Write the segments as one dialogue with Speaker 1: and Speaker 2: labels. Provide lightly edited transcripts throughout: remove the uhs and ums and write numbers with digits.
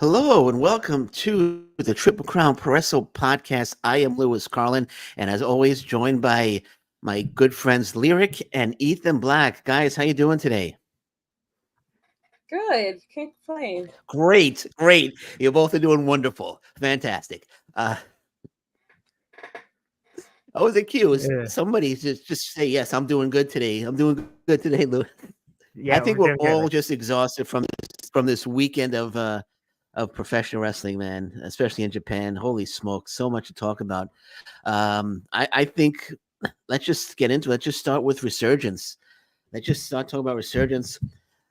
Speaker 1: Hello and welcome to the Triple Crown Puroresu Podcast. I am Lewis Carlin, and as always, joined by my good friends Lyric and Ethan Black. Guys, how you doing today?
Speaker 2: Good. Can't complain.
Speaker 1: Great, great. You both are doing wonderful, fantastic. Uh, I was accused.
Speaker 3: Yeah,
Speaker 1: Somebody just say yes. I'm doing good today. I'm doing good today, Lou. I
Speaker 3: yeah,
Speaker 1: think
Speaker 3: we're
Speaker 1: we're
Speaker 3: doing
Speaker 1: all
Speaker 3: good.
Speaker 1: just exhausted from this weekend of professional wrestling, man, especially in Japan. Holy smoke, so much to talk about. I think let's just get into it. Let's just start with Resurgence. Let's just start talking about Resurgence.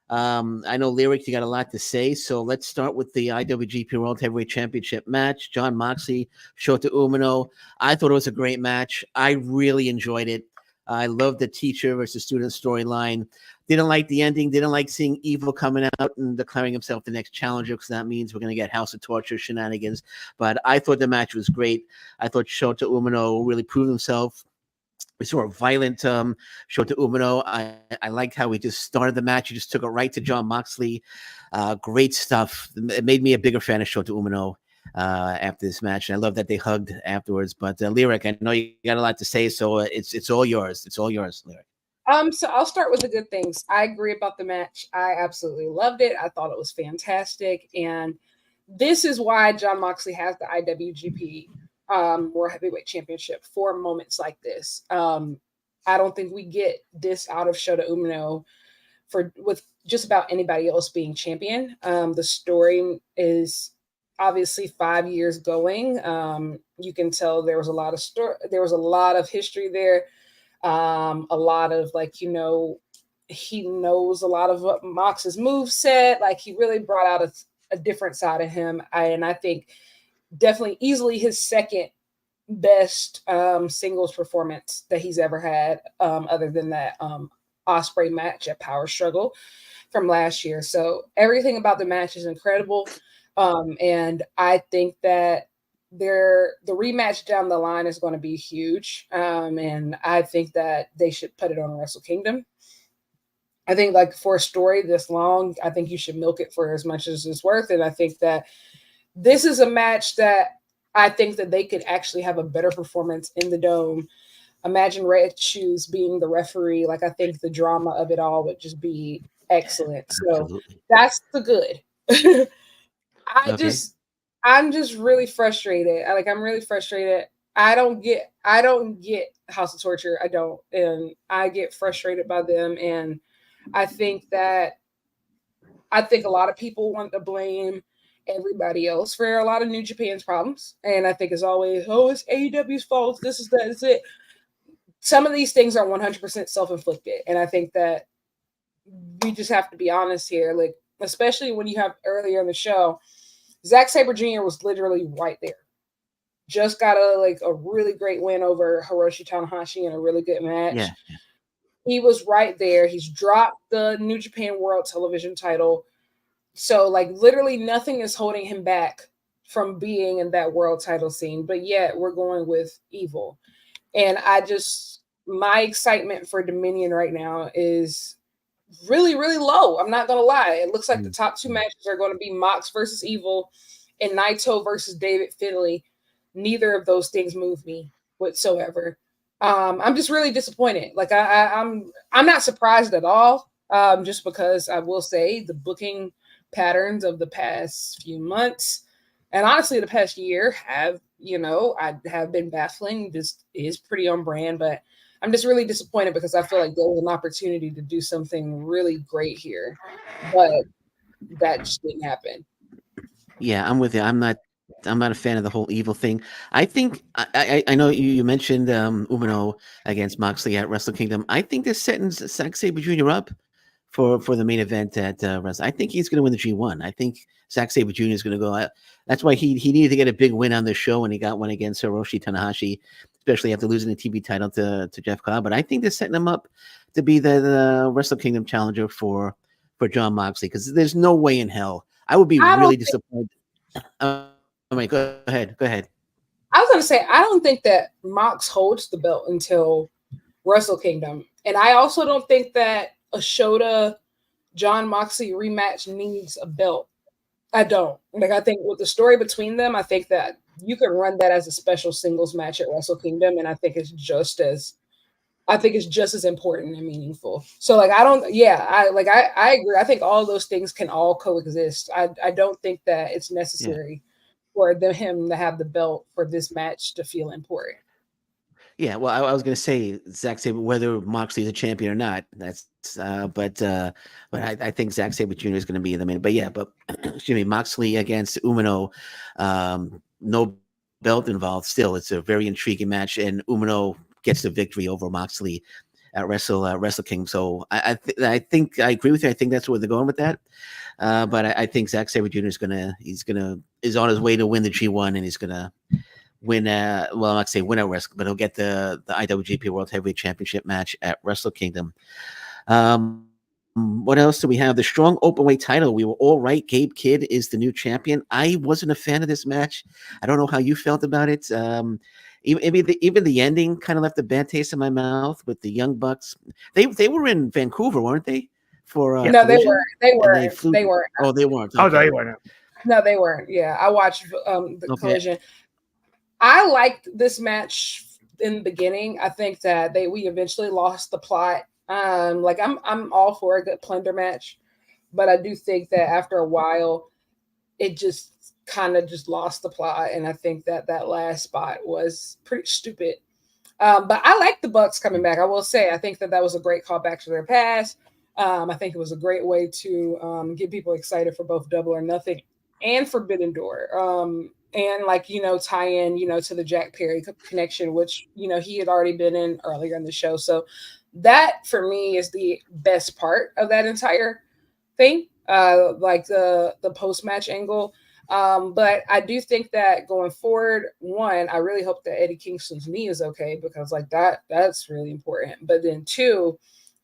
Speaker 1: I know Lyric, you got a lot to say, so let's start with the IWGP World Heavyweight Championship match. John Moxley, Shota Umino. I thought it was a great match. I really enjoyed it. I loved the teacher versus student storyline. Didn't like the ending. Didn't like seeing Evil coming out and declaring himself the next challenger because that means we're going to get House of Torture shenanigans. But I thought the match was great. I thought Shota Umino really proved himself. We saw a violent Shota Umino. I liked how he just started the match. He just took it right to John Moxley. Great stuff. It made me a bigger fan of Shota Umino after this match. And I love that they hugged afterwards. But Lyric, I know you got a lot to say, so it's all yours. It's all yours, Lyric.
Speaker 2: So I'll start with the good things. I agree about the match. I absolutely loved it. I thought it was fantastic. And this is why John Moxley has the IWGP World Heavyweight Championship for moments like this. I don't think we get this out of Shota Umino with just about anybody else being champion. The story is obviously 5 years going. You can tell there was a lot of there was a lot of history there. A lot of he knows a lot of what Mox's move set. Like he really brought out a different side of him. And I think definitely easily his second best singles performance that he's ever had, other than that Ospreay match at Power Struggle from last year. So everything about the match is incredible. And I think that the rematch down the line is going to be huge. And I think that they should put it on Wrestle Kingdom. I think like for a story this long, I think you should milk it for as much as it's worth. And I think that this is a match that I think that they could actually have a better performance in the Dome. Imagine Red Shoes being the referee. Like I think the drama of it all would just be excellent. So
Speaker 1: Absolutely.
Speaker 2: that's the good.
Speaker 1: Okay.
Speaker 2: I'm just really frustrated. I'm really frustrated. I don't get House of Torture. I don't. And I get frustrated by them. And I think a lot of people want to blame everybody else for a lot of New Japan's problems. And I think it's always, it's AEW's fault. This is that. Is it. Some of these things are 100% self-inflicted. And I think that we just have to be honest here. Like, especially when you have earlier in the show, Zack Sabre Jr. was literally right there. Just got a really great win over Hiroshi Tanahashi in a really good match.
Speaker 1: Yeah.
Speaker 2: He was right there. He's dropped the New Japan World Television title. So literally nothing is holding him back from being in that world title scene. But yet we're going with Evil. And my excitement for Dominion right now is really, really low. I'm not going to lie. It looks like the top two matches are going to be Mox versus Evil and Naito versus David Finlay. Neither of those things move me whatsoever. I'm just really disappointed. Like I'm not surprised at all. Just because I will say the booking patterns of the past few months and honestly the past year have been baffling. This is pretty on brand, but I'm just really disappointed because I feel like there was an opportunity to do something really great here, but that just didn't happen.
Speaker 1: Yeah, I'm with you. I'm not a fan of the whole Evil thing. I think I know you mentioned Umino against Moxley at Wrestle Kingdom. I think they're setting Zack Sabre Jr. up for the main event at Wrestle. I think he's going to win the G1. I think Zack Sabre Jr. is going to go. That's why he needed to get a big win on this show, and he got one against Hiroshi Tanahashi, especially after losing the TV title to Jeff Cobb. But I think they're setting him up to be the Wrestle Kingdom challenger for John Moxley because there's no way in hell I would be
Speaker 2: I
Speaker 1: really
Speaker 2: don't
Speaker 1: disappointed. Oh my, go ahead.
Speaker 2: I was going to say, I don't think that Mox holds the belt until Wrestle Kingdom. And I also don't think that a Shota John Moxley rematch needs a belt. I don't. Like, I think with the story between them, I think that you can run that as a special singles match at Wrestle Kingdom, and I think it's just as important and meaningful. So like I agree. I think all of those things can all coexist. I don't think that it's necessary for him to have the belt for this match to feel important.
Speaker 1: Yeah, well, I was going to say Zack Sabre, whether Moxley's a champion or not. That's but I think Zack Sabre Jr. is going to be the main. But excuse me, Moxley against Umino, no belt involved. Still, it's a very intriguing match, and Umino gets the victory over Moxley at Wrestle King. So I think I agree with you. I think that's where they're going with that. But I think Zack Sabre Jr. is on his way to win the G1, and he's gonna win well, I'm not saying win at Wrestle, but he'll get the IWGP World Heavyweight Championship match at Wrestle Kingdom. What else do we have? The strong openweight title. We were all right. Gabe Kidd is the new champion. I wasn't a fan of this match. I don't know how you felt about it. Even the ending kind of left a bad taste in my mouth with the Young Bucks. They were in Vancouver, weren't they? For
Speaker 2: no, they weren't. They weren't.
Speaker 1: Oh, they weren't.
Speaker 3: Okay. Oh, they weren't.
Speaker 2: No, they weren't. Yeah, I watched the Collision. I liked this match in the beginning. I think that we eventually lost the plot. I'm all for a good plunder match, but I do think that after a while, it just kind of just lost the plot, and I think that last spot was pretty stupid. But I like the Bucks coming back. I will say, I think that was a great callback to their past. I think it was a great way to get people excited for both Double or Nothing and Forbidden Door. And tie in, to the Jack Perry connection, which, he had already been in earlier in the show. So that for me is the best part of that entire thing, like the post-match angle. But I do think that going forward, one, I really hope that Eddie Kingston's knee is okay, because that's really important. But then two,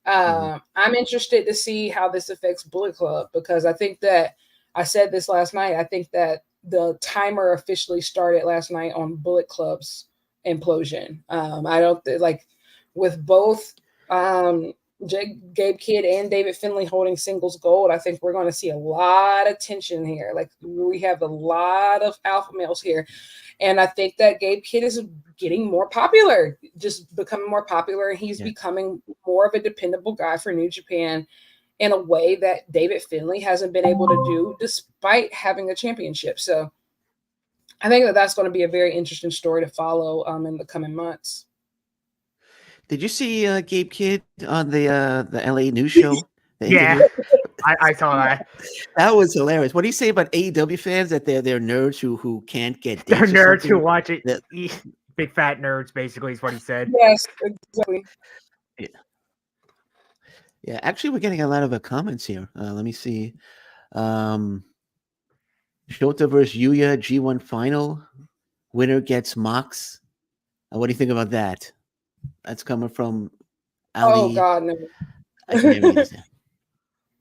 Speaker 2: I'm interested to see how this affects Bullet Club, because I think that I said this last night. I think that the timer officially started last night on Bullet Club's implosion. I don't with both Gabe Kidd and David Finlay holding singles gold. I think we're going to see a lot of tension here. Like, we have a lot of alpha males here, and I think that Gabe Kidd is getting more popular, just becoming more popular, and he's becoming more of a dependable guy for New Japan in a way that David Finlay hasn't been able to do despite having a championship. So I think that that's going to be a very interesting story to follow in the coming months.
Speaker 1: Did you see Gabe Kidd on the LA news show?
Speaker 3: Yeah, I saw that.
Speaker 1: That was hilarious. What do you say about AEW fans, that they're nerds who can't get
Speaker 3: dates? They're nerds who watch it. Big fat nerds, basically, is what he said.
Speaker 2: Yes, exactly.
Speaker 1: Yeah, actually, we're getting a lot of comments here. Let me see. Shota versus Yuya G1 final. Winner gets Mox. What do you think about that? That's coming from Ali.
Speaker 2: Oh God, no.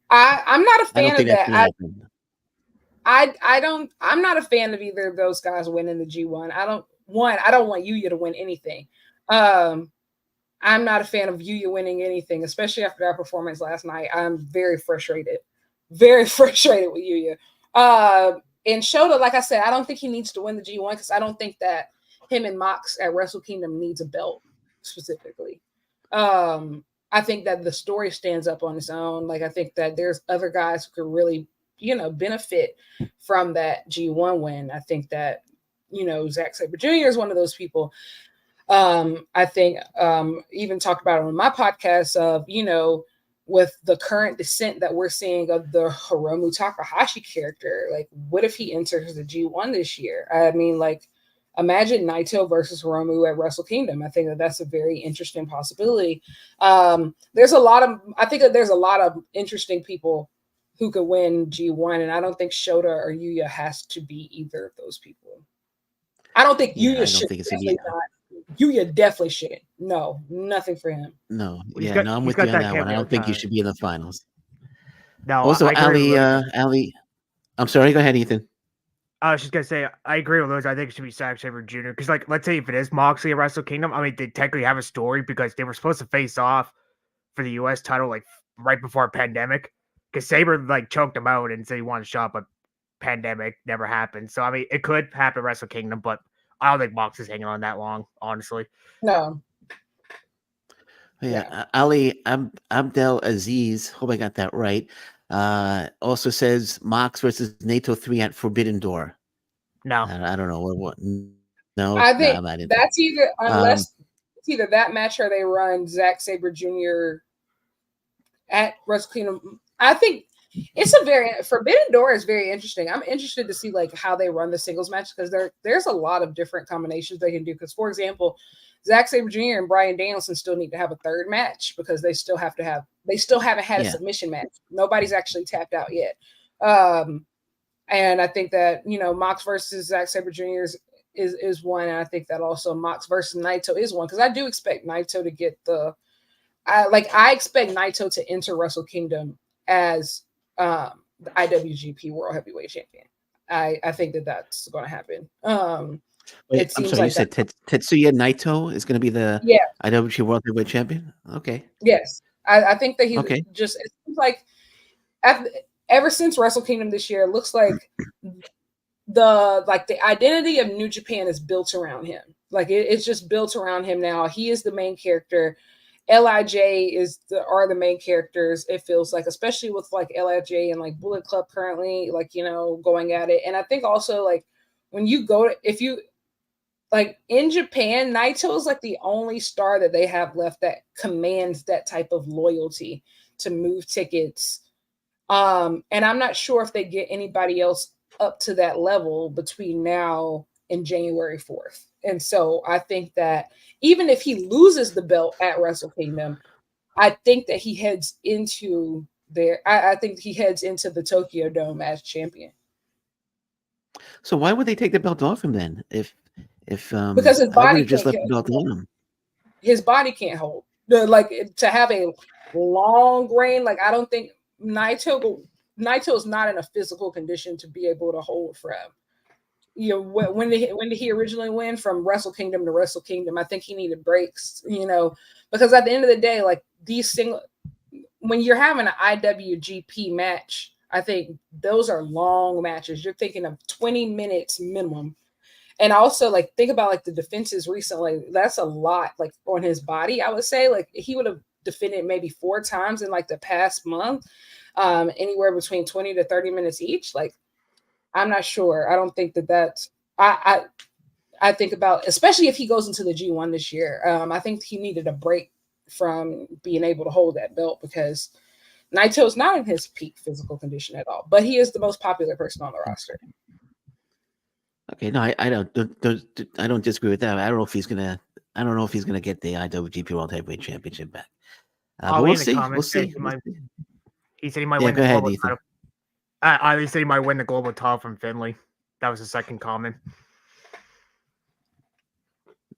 Speaker 2: I'm not a fan of that. I'm not a fan of either of those guys winning the G1. I don't want Yuya to win anything. I'm not a fan of Yuya winning anything, especially after that performance last night. I'm very frustrated with Yuya. And Shota, like I said, I don't think he needs to win the G1, because I don't think that him and Mox at Wrestle Kingdom needs a belt specifically. I think that the story stands up on its own. Like, I think that there's other guys who could really, benefit from that G1 win. I think that, Zack Sabre Jr. is one of those people. I think even talked about it on my podcast of, with the current descent that we're seeing of the Hiromu Takahashi character, like, what if he enters the G1 this year? I mean, like, imagine Naito versus Hiromu at Wrestle Kingdom. I think that that's a very interesting possibility. I think that there's a lot of interesting people who could win G1, and I don't think Shota or Yuya has to be either of those people. I don't think Yuya should. Yuya definitely shouldn't. No, nothing for him.
Speaker 1: No, I'm with you on that one. I don't think he should be in the finals.
Speaker 3: No.
Speaker 1: Also, Ali, I'm sorry. Go ahead, Ethan.
Speaker 3: I was just gonna say, I agree with those. I think it should be Zack Sabre Jr. Because, like, let's say if it is Moxley at Wrestle Kingdom, I mean, they technically have a story because they were supposed to face off for the U.S. title, like, right before pandemic. Because Sabre, like, choked him out and said he wanted a shot, but pandemic never happened. So I mean, it could happen at Wrestle Kingdom, but I don't think Mox is hanging on that long, honestly.
Speaker 2: No.
Speaker 1: Yeah, Ali Abdel Aziz, hope I got that right. Also says Mox versus Naito 3 at Forbidden Door.
Speaker 3: No,
Speaker 1: I don't know what. No,
Speaker 2: I think
Speaker 1: I'm not into
Speaker 2: that's either
Speaker 1: it.
Speaker 2: it's either that match or they run Zack Sabre Jr. at Wrestle Kingdom. I think it's a very Forbidden Door is very interesting. I'm interested to see like how they run the singles match because there's a lot of different combinations they can do. Because for example, Zack Sabre Jr. and Bryan Danielson still need to have a third match because they still haven't had a submission match. Nobody's actually tapped out yet. And I think that Mox versus Zack Sabre Jr. is one, and I think that also Mox versus Naito is one because I do expect Naito to get I expect Naito to enter Wrestle Kingdom as the IWGP World Heavyweight Champion. I think that that's going to happen.
Speaker 1: Wait, I'm sorry, you said Tetsuya Naito is going to be the IWGP World Heavyweight Champion? Okay.
Speaker 2: Yes. I think that it seems like ever since Wrestle Kingdom this year, it looks like the identity of New Japan is built around him. Like it's just built around him now. He is the main character. LIJ are the main characters. It feels like, especially with like LIJ and like Bullet Club currently, going at it. And I think also like when you go to, if you like in Japan, Naito is like the only star that they have left that commands that type of loyalty to move tickets. And I'm not sure if they get anybody else up to that level between now and January 4th. And so I think that even if he loses the belt at Wrestle Kingdom, I think that he heads into the Tokyo Dome as champion.
Speaker 1: So why would they take the belt off him then? If
Speaker 2: because his body
Speaker 1: just left the belt on him.
Speaker 2: His body can't hold to have a long reign. Like I don't think Naito is not in a physical condition to be able to hold forever. When did he originally win from Wrestle Kingdom to Wrestle Kingdom? I think he needed breaks, because at the end of the day, like when you're having an IWGP match, I think those are long matches. You're thinking of 20 minutes minimum. And also like think about like the defenses recently. That's a lot like on his body. I would say like he would have defended maybe 4 times in like the past month, anywhere between 20 to 30 minutes each. Like I'm not sure. I don't think that's I think about, especially if he goes into the G1 this year. I think he needed a break from being able to hold that belt because Naito's not in his peak physical condition at all, but he is the most popular person on the roster.
Speaker 1: Okay, no, I don't disagree with that. I don't know if he's gonna get the IWGP World Heavyweight Championship back. But we'll see. We'll see.
Speaker 3: He said he might win the global title. He said he might win the global title from Finley. That was the second comment.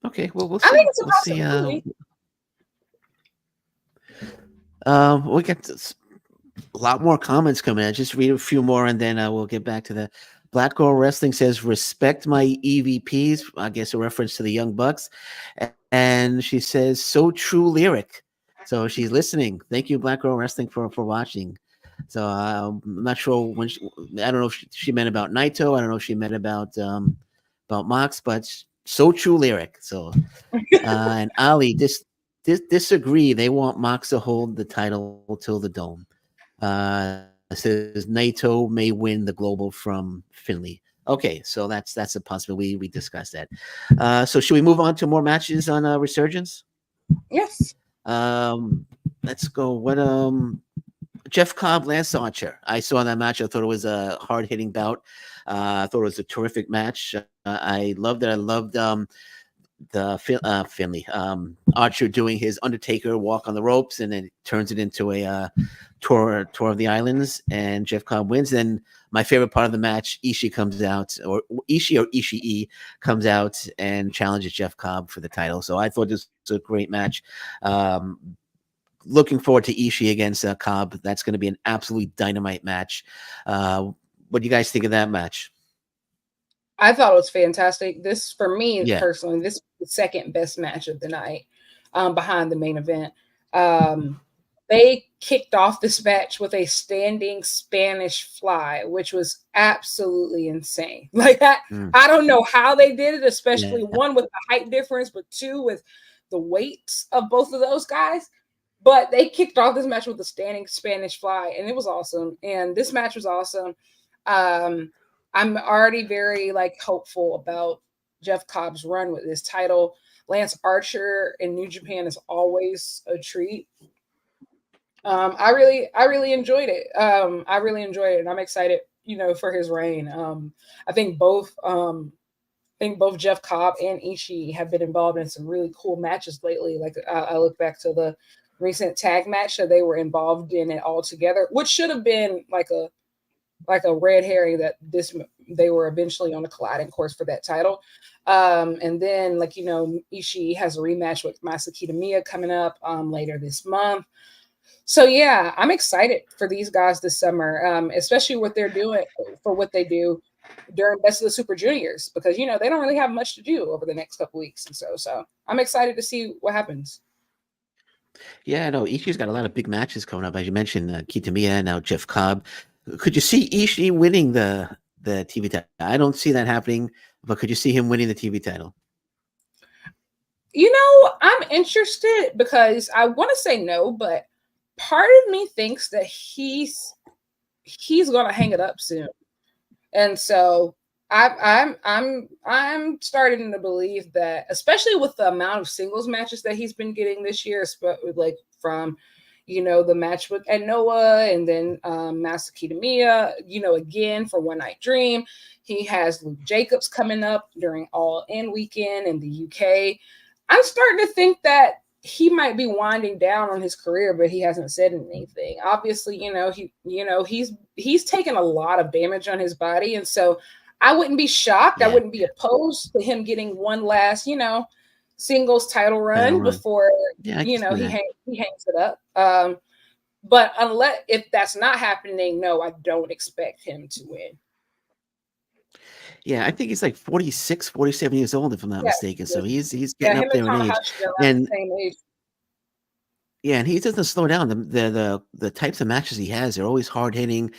Speaker 1: Okay, well, we'll see.
Speaker 2: I think it's a possibility.
Speaker 1: We got a lot more comments coming in. Just read a few more, and then we'll get back to the Black Girl Wrestling says, respect my EVPs. I guess a reference to the Young Bucks. And she says, so true lyric. So she's listening. Thank you, Black Girl Wrestling, for watching. So I'm not sure I don't know if she meant about Naito. I don't know if she meant about Mox, but so true lyric. So and Ali disagree. They want Mox to hold the title till the Dome. Says Naito may win the global from Finley. Okay, so that's a possibility. We discussed that. So should we move on to more matches on Resurgence?
Speaker 2: Yes.
Speaker 1: Let's go. What Jeff Cobb, Lance Archer. I saw that match. I thought it was a hard-hitting bout. I thought it was a terrific match. I loved it. I loved Finley Archer doing his Undertaker walk on the ropes, and then turns it into a tour of the islands, and Jeff Cobb wins. Then my favorite part of the match, Ishii comes out, or Ishii comes out and challenges Jeff Cobb for the title. So I thought this was a great match. Looking forward to Ishii against Cobb. That's going to be an absolutely dynamite match. What do you guys think of that match?
Speaker 2: I thought it was fantastic. This, for me personally, this was the second best match of the night, behind the main event. they kicked off this match with a standing Spanish fly, which was absolutely insane. Like I don't know how they did it, especially one with the height difference, but two with the weights of both of those guys. But they kicked off this match with a standing Spanish fly, and it was awesome. And this match was awesome. I'm already very hopeful about Jeff Cobb's run with this title. Lance Archer in New Japan is always a treat. I really enjoyed it. I really enjoyed it, and I'm excited, for his reign. I think both Jeff Cobb and Ishii have been involved in some really cool matches lately. Like I look back to the recent tag match that they were involved in it all together, which should have been like a red herring that they were eventually on a colliding course for that title. And then Ishii has a rematch with Masaki Tamiya coming up later this month. So yeah, I'm excited for these guys this summer, especially what they're doing for what they do during Best of the Super Juniors, because they don't really have much to do over the next couple weeks, and so I'm excited to see what happens.
Speaker 1: Yeah, I know Ishii's got a lot of big matches coming up, as you mentioned, Kitamiya, now Jeff Cobb. Could you see Ishii winning the TV title? I don't see that happening, but could you see him winning the TV title?
Speaker 2: I'm interested because I want to say no, but part of me thinks that he's gonna hang it up soon, and so I'm starting to believe that, especially with the amount of singles matches that he's been getting this year, from the match with Noah, and then Masaki Tamiya, again for One Night Dream. He has Luke Jacobs coming up during All In weekend in the UK. I'm starting to think that he might be winding down on his career, but he hasn't said anything. Obviously, he's taken a lot of damage on his body, and so I wouldn't be shocked. I wouldn't be opposed to him getting one last, singles title run before he hangs it up. But if that's not happening, no, I don't expect him to win.
Speaker 1: Yeah, I think he's like 46, 47 years old, if I'm not mistaken. So he's getting up there in age. And
Speaker 2: the same age.
Speaker 1: Yeah, and he doesn't slow down. The types of matches he has are always hard hitting.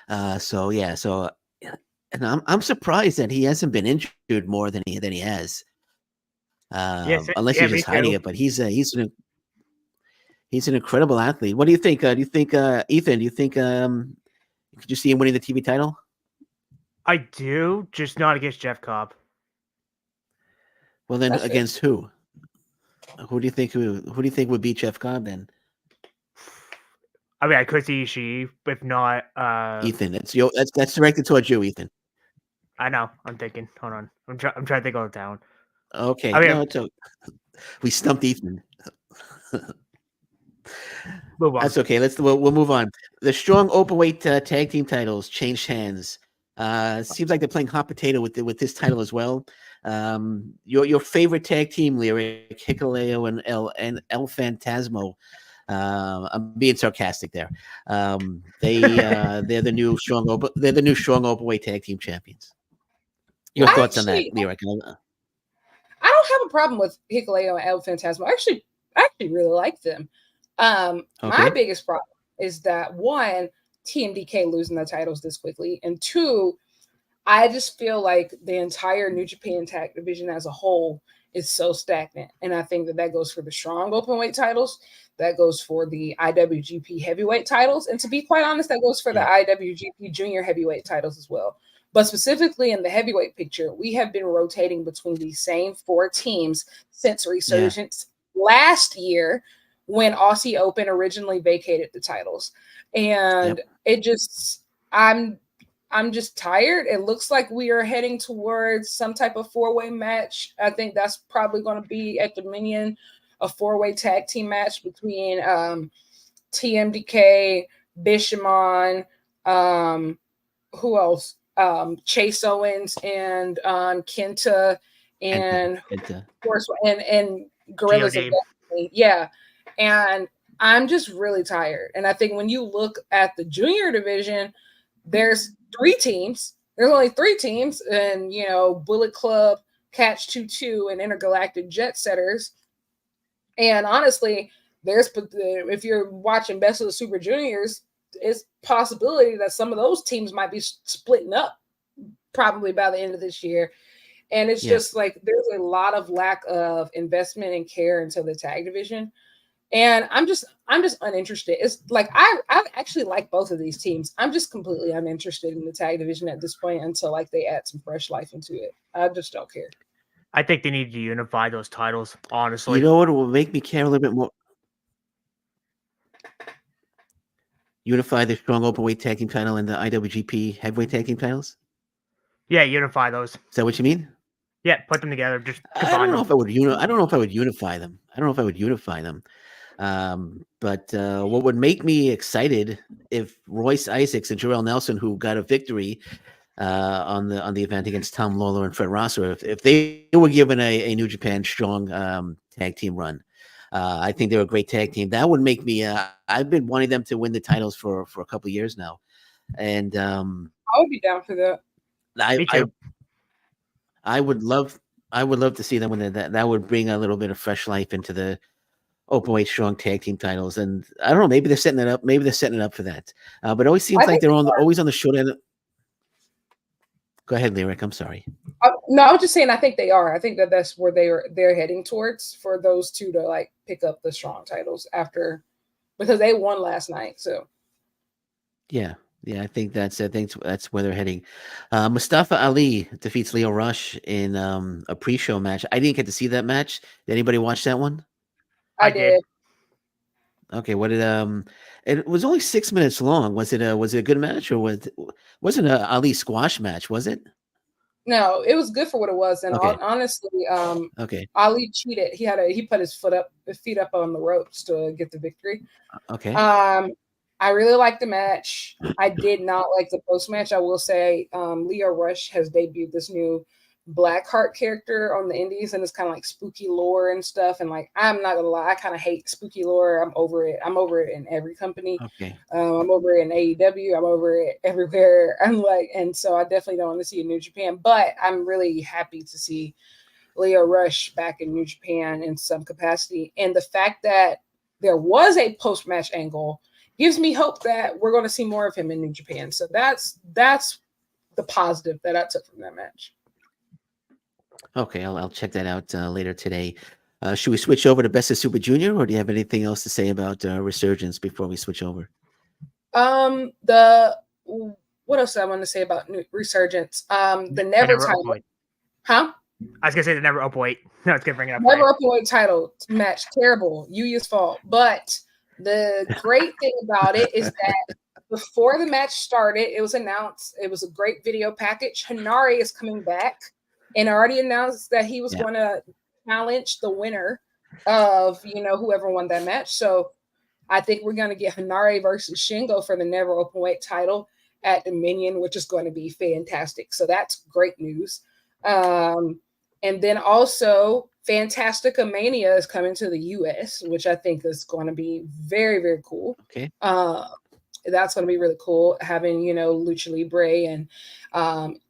Speaker 1: And I'm surprised that he hasn't been injured more than he has. Unless he's just hiding it. But he's an incredible athlete. What do you think? Do you think Ethan? Do you think could you see him winning the TV title?
Speaker 3: I do, just not against Jeff Cobb.
Speaker 1: Well, then against who? Who do you think would beat Jeff Cobb then?
Speaker 3: I mean, I could see Ishii, if not
Speaker 1: Ethan. That's directed towards you, Ethan.
Speaker 3: I know. I'm thinking. Hold on. I'm trying to think of it down.
Speaker 1: Okay. We stumped Ethan.
Speaker 3: Move on.
Speaker 1: That's okay. We'll move on. The strong openweight tag team titles changed hands. Seems like they're playing hot potato with this title as well. Your favorite tag team, Lyric, Hikuleo and El Fantasmo. I'm being sarcastic there. They're the new strong openweight tag team champions. Your thoughts on that, Lyric?
Speaker 2: I don't have a problem with Hikuleo and El Fantasmo. I actually really like them. My biggest problem is that, one, TMDK losing the titles this quickly, and two, I just feel like the entire New Japan tag division as a whole is so stagnant. And I think that goes for the strong openweight titles, that goes for the IWGP heavyweight titles, and to be quite honest, that goes for the IWGP junior heavyweight titles as well. But specifically in the heavyweight picture, we have been rotating between these same four teams since Resurgence last year, when Aussie Open originally vacated the titles. And it just, I'm just tired. It looks like we are heading towards some type of four-way match. I think that's probably going to be at Dominion, a four-way tag team match between TMDK, Bishamon, who else? Chase Owens and Kenta, and of course, and Gorillas. Yeah. And I'm just really tired. And I think when you look at the junior division, there's three teams. There's only three teams, and Bullet Club, Catch 22, and Intergalactic Jet Setters. And honestly, if you're watching Best of the Super Juniors, it's possibility that some of those teams might be splitting up probably by the end of this year. And it's just like there's a lot of lack of investment and care into the tag division. And I'm just uninterested. It's like I actually like both of these teams. I'm just completely uninterested in the tag division at this point until like they add some fresh life into it. I just don't care.
Speaker 3: I think they need to unify those titles, honestly.
Speaker 1: You know what will make me care a little bit more? Unify the strong openweight tag team title and the IWGP heavyweight tag team titles?
Speaker 3: Yeah, unify those.
Speaker 1: Is that what you mean?
Speaker 3: Yeah, put them together. Just
Speaker 1: I don't know if I would unify them. But what would make me excited if Royce Isaacs and Jarrell Nelson, who got a victory on the event against Tom Lawler and Fred Rosser, if they were given a New Japan strong tag team run, I think they're a great tag team. That would make me. I've been wanting them to win the titles for a couple of years now, and
Speaker 2: I would be down for that.
Speaker 3: Me too.
Speaker 1: I would love to see them win that. That would bring a little bit of fresh life into the openweight strong tag team titles, and I don't know. Maybe they're setting it up. Maybe they're setting it up for that. But it always seems like they're always on the short end. Go ahead, Lyric. I'm sorry.
Speaker 2: No, I was just saying. I think they are. I think that's where they're heading towards for those two to like pick up the strong titles after, because they won last night. So
Speaker 1: yeah, I think that's where they're heading. Mustafa Ali defeats Leo Rush in a pre-show match. I didn't get to see that match. Did anybody watch that one?
Speaker 2: I did.
Speaker 1: Okay, what did it was only 6 minutes long. Was it a good match, or wasn't a Ali squash match, was it?
Speaker 2: No, it was good for what it was. And
Speaker 1: Okay.
Speaker 2: honestly,
Speaker 1: Okay.
Speaker 2: Ali cheated. He put his feet up on the ropes to get the victory.
Speaker 1: Okay.
Speaker 2: I really liked the match. I did not like the post match. I will say, Leo Rush has debuted this new Blackheart character on the indies, and it's kind of like spooky lore and stuff. And like, I'm not gonna lie, I kind of hate spooky lore. I'm over it. I'm over it in every company.
Speaker 1: Okay.
Speaker 2: I'm over it in AEW. I'm over it everywhere. And so I definitely don't want to see a New Japan, but I'm really happy to see Leo Rush back in New Japan in some capacity. And the fact that there was a post-match angle gives me hope that we're going to see more of him in New Japan. So that's the positive that I took from that match.
Speaker 1: Okay, I'll check that out later today. Should we switch over to Best of Super Junior, or do you have anything else to say about Resurgence before we switch over?
Speaker 2: What else do I want to say about Resurgence? The Never title.
Speaker 3: Openweight.
Speaker 2: Huh?
Speaker 3: I was gonna say the Never Openweight. No, it's gonna bring it up.
Speaker 2: Never Openweight title match. Terrible. Yuya's fault. But the great thing about it is that before the match started, it was announced. It was a great video package. Hanare is coming back, and already announced that he was going to challenge the winner of whoever won that match. So I think we're going to get Hanare versus Shingo for the Never Openweight title at Dominion, which is going to be fantastic. So that's great news. And then also Fantastica Mania is coming to the US, which I think is going to be very, very cool.
Speaker 1: Okay.
Speaker 2: That's going to be really cool, having, Lucha Libre and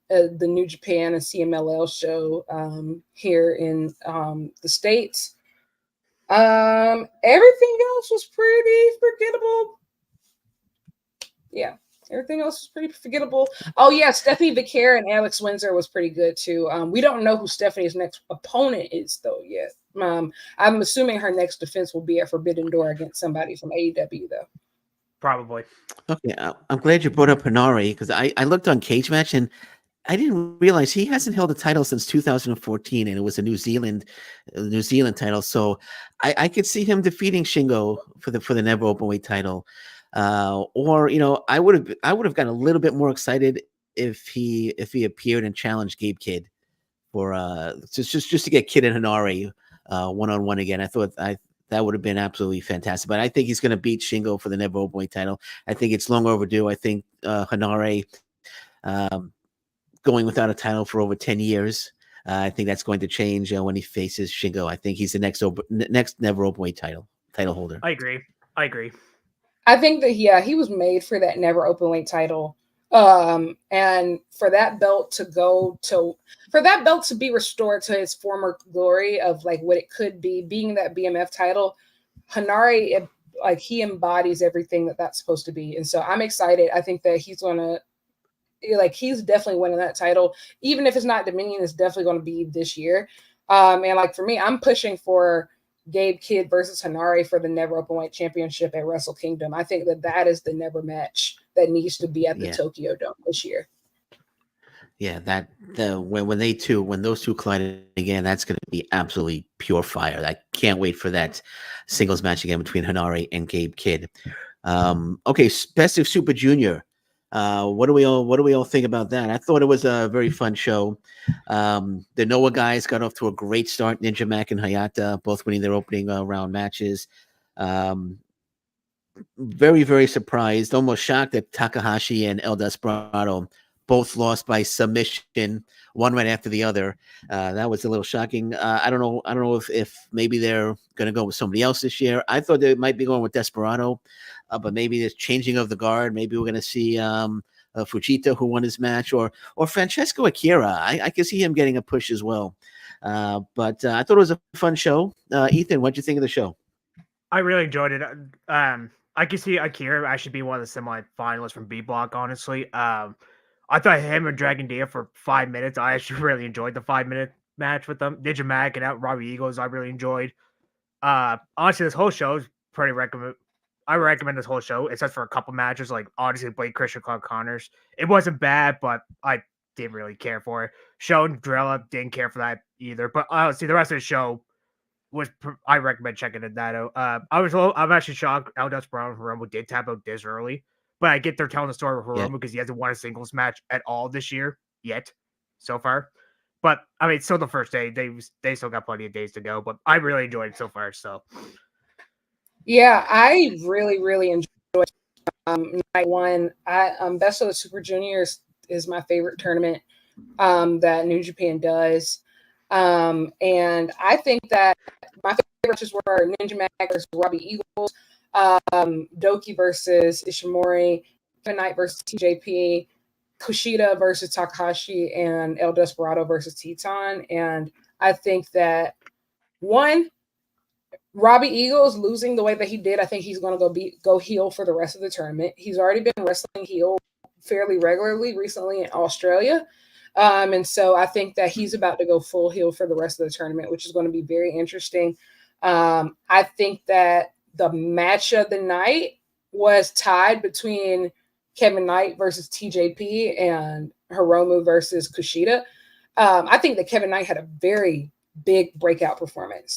Speaker 2: the New Japan and CMLL show here in the States. Everything else was pretty forgettable. Yeah. Everything else was pretty forgettable. Oh, yeah. Stephanie Vicaire and Alex Windsor was pretty good, too. We don't know who Stephanie's next opponent is, though, yet. I'm assuming her next defense will be at Forbidden Door against somebody from AEW, though.
Speaker 3: Probably.
Speaker 1: Okay. I'm glad you brought up Hanare, because I looked on Cage Match, and I didn't realize he hasn't held a title since 2014, and it was a New Zealand title. So I could see him defeating Shingo for the Never Openweight title. Or I would have gotten a little bit more excited if he appeared and challenged Gabe Kidd for just to get Kidd and Hanare one-on-one again. I thought that would have been absolutely fantastic. But I think he's going to beat Shingo for the Never Openweight title. I think it's long overdue. I think Hanare going without a title for over 10 years. I think that's going to change when he faces Shingo. I think he's the next Never Openweight title holder.
Speaker 3: I agree.
Speaker 2: I think that he was made for that Never Openweight title, and for that belt to be restored to its former glory of like what it could be, being that BMF title. Hanare, like he embodies everything that's supposed to be. And so I'm excited. I think that he's definitely winning that title. Even if it's not Dominion, it's definitely going to be this year. And like for me, I'm pushing for Gabe Kidd versus Hanare for the Never Openweight Championship at Wrestle Kingdom. I think that is the never match that needs to be at the Tokyo Dome this year.
Speaker 1: Yeah, when those two collide again, that's going to be absolutely pure fire. I can't wait for that singles match again between Hanare and Gabe Kidd. Okay, Best of Super Junior. What do we all think about that? I thought it was a very fun show. The Noah guys got off to a great start. Ninja Mac and Hayata both winning their opening round matches. Very, very surprised, almost shocked that Takahashi and El Desperado both lost by submission, one right after the other. That was a little shocking. I don't know if maybe they're going to go with somebody else this year. I thought they might be going with Desperado, but maybe there's changing of the guard. Maybe we're going to see Fujita, who won his match, or Francesco Akira. I can see him getting a push as well. But I thought it was a fun show. Ethan, what'd you think of the show?
Speaker 3: I really enjoyed it. I can see Akira actually be one of the semi-finalists from B Block, honestly. I thought him and Dragon Dia for 5 minutes. I actually really enjoyed the 5-minute match with them. Ninja Mac and Robbie Eagles, I really enjoyed. Honestly, this whole show is pretty recommend. I recommend this whole show, except for a couple matches, like honestly, Blake Christian, Clark Connors. It wasn't bad, but I didn't really care for it. Show and Drella didn't care for that either. But honestly, the rest of the show I recommend checking it out. I'm actually shocked El Desperado and Hiromu did tap out this early. But I get they're telling the story of Hiromu because he hasn't won a singles match at all this year yet, so far. But I mean, still the first day. They still got plenty of days to go. But I really enjoyed it so far. So,
Speaker 2: yeah, I really, really enjoyed night one. Best of the Super Juniors is my favorite tournament that New Japan does, and I think that my favorites were Ninja Mac versus Robbie Eagles. Doki versus Ishimori, Kevin Knight versus TJP, Kushida versus Takahashi, and El Desperado versus Teton. And I think that Robbie Eagles losing the way that he did, I think he's going to go heel for the rest of the tournament. He's already been wrestling heel fairly regularly recently in Australia. And so I think that he's about to go full heel for the rest of the tournament, which is going to be very interesting. I think that the match of the night was tied between Kevin Knight versus TJP and Hiromu versus Kushida. I think that Kevin Knight had a very big breakout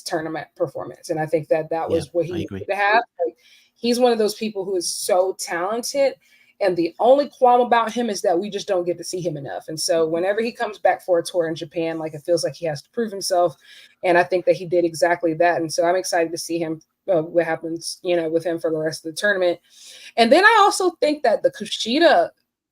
Speaker 2: tournament performance. And I think that was what he needed to have. Like, he's one of those people who is so talented. And the only qualm about him is that we just don't get to see him enough. And so whenever he comes back for a tour in Japan, like it feels like he has to prove himself. And I think that he did exactly that. And so I'm excited to see him, what happens, with him for the rest of the tournament. And then I also think that the Kushida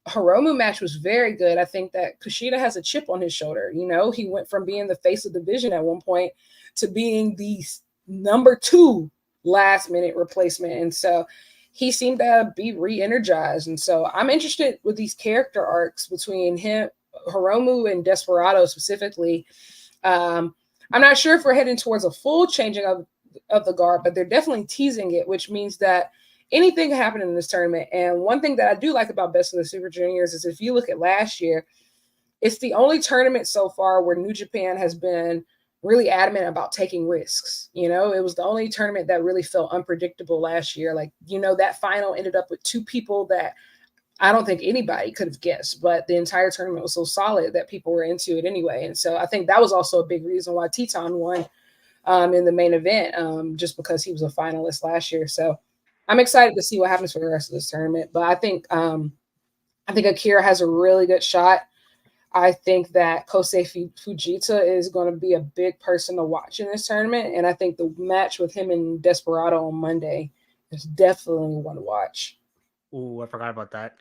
Speaker 2: Hiromu match was very good. I think that Kushida has a chip on his shoulder. He went from being the face of the division at one point to being the number 2 last minute replacement. And so he seemed to be re-energized. And so I'm interested with these character arcs between him, Hiromu, and Desperado specifically. I'm not sure if we're heading towards a full changing of the guard, but they're definitely teasing it, which means that anything can happen in this tournament. And one thing that I do like about Best of the Super Juniors is if you look at last year, it's the only tournament so far where New Japan has been really adamant about taking risks. It was the only tournament that really felt unpredictable last year. Like, that final ended up with 2 people that I don't think anybody could have guessed, but the entire tournament was so solid that people were into it anyway. And so I think that was also a big reason why Teton won in the main event, just because he was a finalist last year. So I'm excited to see what happens for the rest of this tournament. But I think Akira has a really good shot. I think that Kosei Fujita is going to be a big person to watch in this tournament. And I think the match with him and Desperado on Monday is definitely one to watch.
Speaker 3: Ooh, I forgot about that.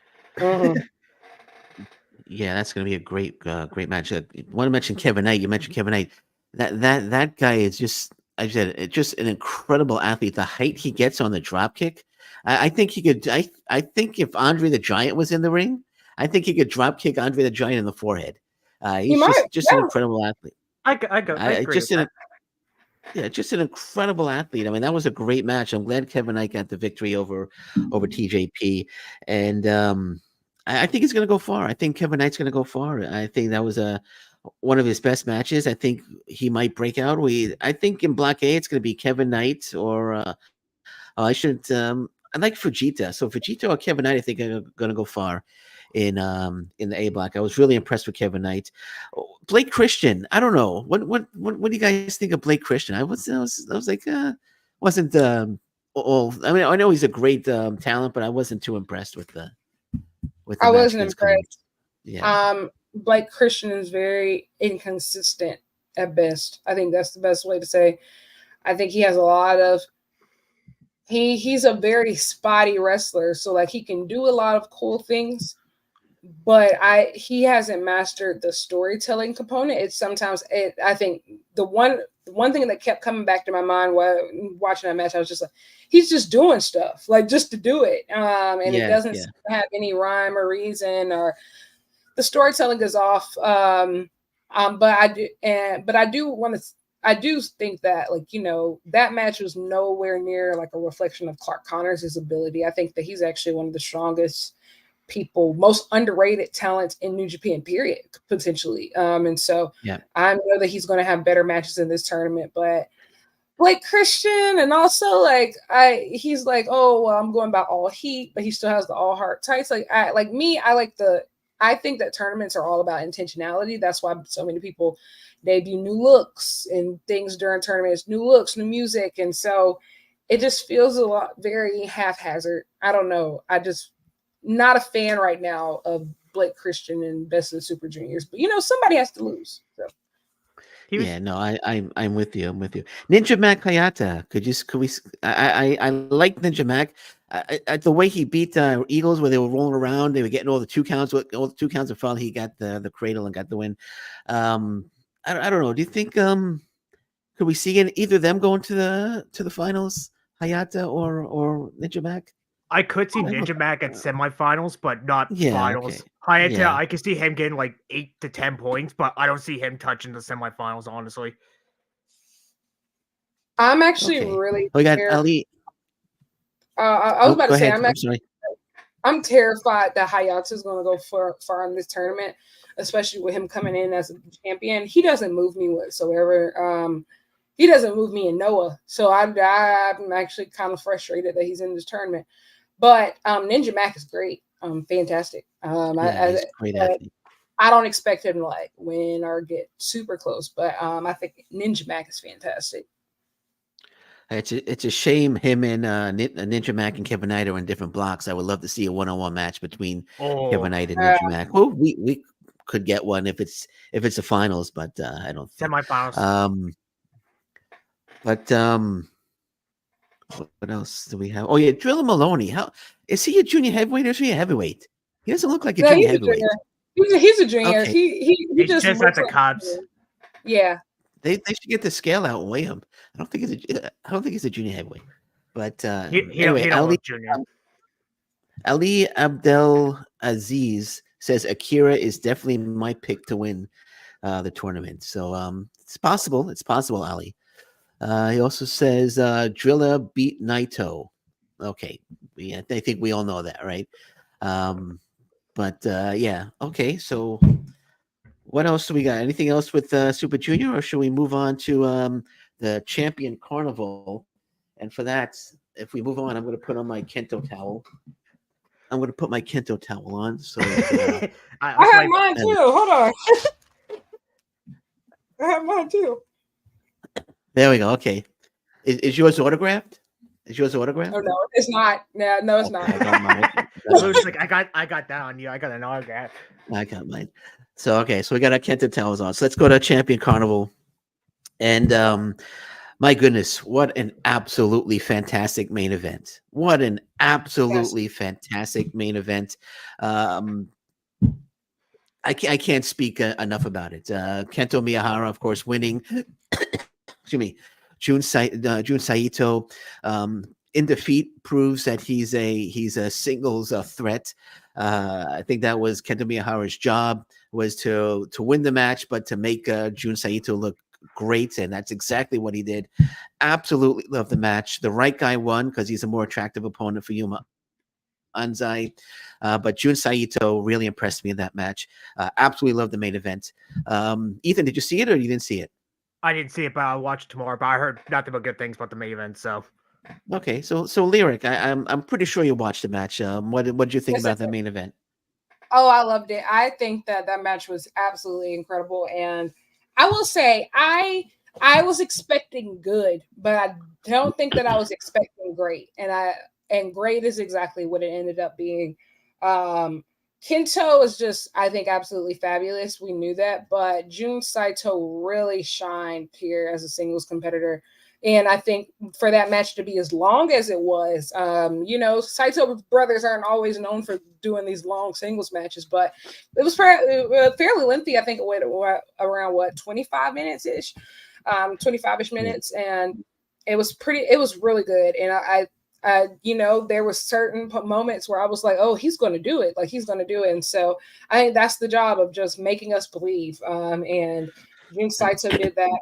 Speaker 1: Yeah, that's going to be a great match. I want to mention Kevin Knight. You mentioned Kevin Knight. That guy is just, I said, just an incredible athlete. The height he gets on the drop kick, I think he could. I think if Andre the Giant was in the ring, I think he could drop kick Andre the Giant in the forehead. He's just an incredible athlete.
Speaker 3: I agree.
Speaker 1: Yeah, just an incredible athlete. I mean, that was a great match. I'm glad Kevin Knight got the victory over TJP, and I think he's going to go far. I think Kevin Knight's going to go far. I think that was one of his best matches. I think he might break out. I think in Block A it's going to be Kevin Knight or I should I like Fujita. So Fujita or Kevin Knight, I think are going to go far in the A block. I was really impressed with Kevin Knight. Blake Christian, I don't know. What do you guys think of Blake Christian? I was like wasn't all. I mean, I know he's a great talent, but I wasn't too impressed with the
Speaker 2: I
Speaker 1: match
Speaker 2: wasn't
Speaker 1: against Cody.
Speaker 2: impressed.
Speaker 1: Yeah.
Speaker 2: Blake Christian is very inconsistent at best. I think that's the best way to say. I think he has a lot of he's a very spotty wrestler. So like he can do a lot of cool things, but he hasn't mastered the storytelling component. It's sometimes I think the one thing that kept coming back to my mind while watching that match, I was just like, he's just doing stuff like just to do it. And it doesn't have any rhyme or reason, or the storytelling is off. But I do think that, like, you know, that match was nowhere near like a reflection of Clark Connors' ability. I think that he's actually one of the strongest people, most underrated talents in New Japan, period, potentially. And so I know that he's going to have better matches in this tournament, but Blake Christian, and also like he's like, oh, well, I'm going by all heat, but he still has the all heart tights. I think that tournaments are all about intentionality. That's why so many people debut new looks and things during tournaments, new looks, new music. And so it just feels a lot very haphazard. I don't know. I just not a fan right now of Blake Christian and Best of the Super Juniors, but you know, somebody has to lose. So.
Speaker 1: I'm with you. I'm with you. Ninja Mac Hayata. I like Ninja Mac. The way he beat Eagles, where they were rolling around, they were getting all the 2 counts. All the 2 counts of fall, he got the cradle and got the win. I don't know. Do you think could we see either of them going to the finals, Hayata or Ninja Mac?
Speaker 3: I could see Ninja Mac at semifinals, but not finals.
Speaker 1: Okay.
Speaker 3: Hayata, I could see him getting like 8 to 10 points, but I don't see him touching the semifinals, honestly.
Speaker 2: I'm actually really
Speaker 1: we got Ali.
Speaker 2: I was about to say, I'm terrified that Hayata is going to go far in this tournament, especially with him coming in as a champion. He doesn't move me whatsoever. He doesn't move me in Noah, so I'm actually kind of frustrated that he's in this tournament. But Ninja Mac is great, fantastic.
Speaker 1: He's great athlete.
Speaker 2: I don't expect him to like win or get super close, but I think Ninja Mac is fantastic.
Speaker 1: It's a shame him and Ninja Mac and Kevin Knight are in different blocks. I would love to see a 1-on-1 match between Kevin Knight and Ninja Mac. Well, we could get one if it's the finals, but I don't think
Speaker 3: semifinals.
Speaker 1: What else do we have? Oh yeah, Drilla Maloney. How is he a junior heavyweight or is he a heavyweight? He doesn't look like a junior heavyweight.
Speaker 2: He's a junior.
Speaker 1: Okay.
Speaker 2: He just
Speaker 3: at the cops.
Speaker 2: Yeah.
Speaker 1: They should get the scale out and weigh him. I don't think he's a junior heavyweight. But anyway, Ali Abdel Aziz says Akira is definitely my pick to win the tournament. So it's possible. It's possible, Ali. He also says Drilla beat Naito. Okay, I think we all know that, right? Okay. So what else do we got? Anything else with Super Junior, or should we move on to the Champion Carnival? And for that, if we move on, I'm going to put on my Kento towel. I'm going to put my Kento towel on. So
Speaker 2: I have mine too. Hold on. I have mine too.
Speaker 1: There we go. Okay. Is yours autographed? Is yours autographed?
Speaker 2: Oh, no, it's not. No, it's not.
Speaker 1: I got mine.
Speaker 3: I got that on you. I got an autograph.
Speaker 1: I got mine. So we got our Kenta towels on. So let's go to Champion Carnival. And my goodness, what an absolutely fantastic main event. What an absolutely fantastic main event. I can't speak enough about it. Kento Miyahara, of course, winning. Excuse me. Jun Saito in defeat proves that he's a singles threat. I think that was Kento Miyahara's job, was to win the match, but to make Jun Saito look great, and that's exactly what he did. Absolutely love the match. The right guy won because he's a more attractive opponent for Yuma Anzai. But Jun Saito really impressed me in that match. Absolutely love the main event. Ethan, did you see it or you didn't see it?
Speaker 3: I didn't see it, but I'll watch it tomorrow. But I heard nothing but good things about the main event. So
Speaker 1: Okay, so Lyric, I'm pretty sure you watched the match. What did you think
Speaker 2: Yes, I
Speaker 1: about the
Speaker 2: did.
Speaker 1: main event?
Speaker 2: Oh, I loved it. I think that match was absolutely incredible, and I will say I was expecting good, but I don't think that I was expecting great. And great is exactly what it ended up being. Kento is just, I think, absolutely fabulous. We knew that, but Jun Saito really shined here as a singles competitor. And I think for that match to be as long as it was, Saito brothers aren't always known for doing these long singles matches, but it was fairly lengthy. I think it went around 25 minutes ish, 25ish minutes, and it was really good. And there were certain moments where I was like, oh, he's going to do it. Like, he's going to do it. And so I think that's the job of just making us believe. And Jun Saito did that.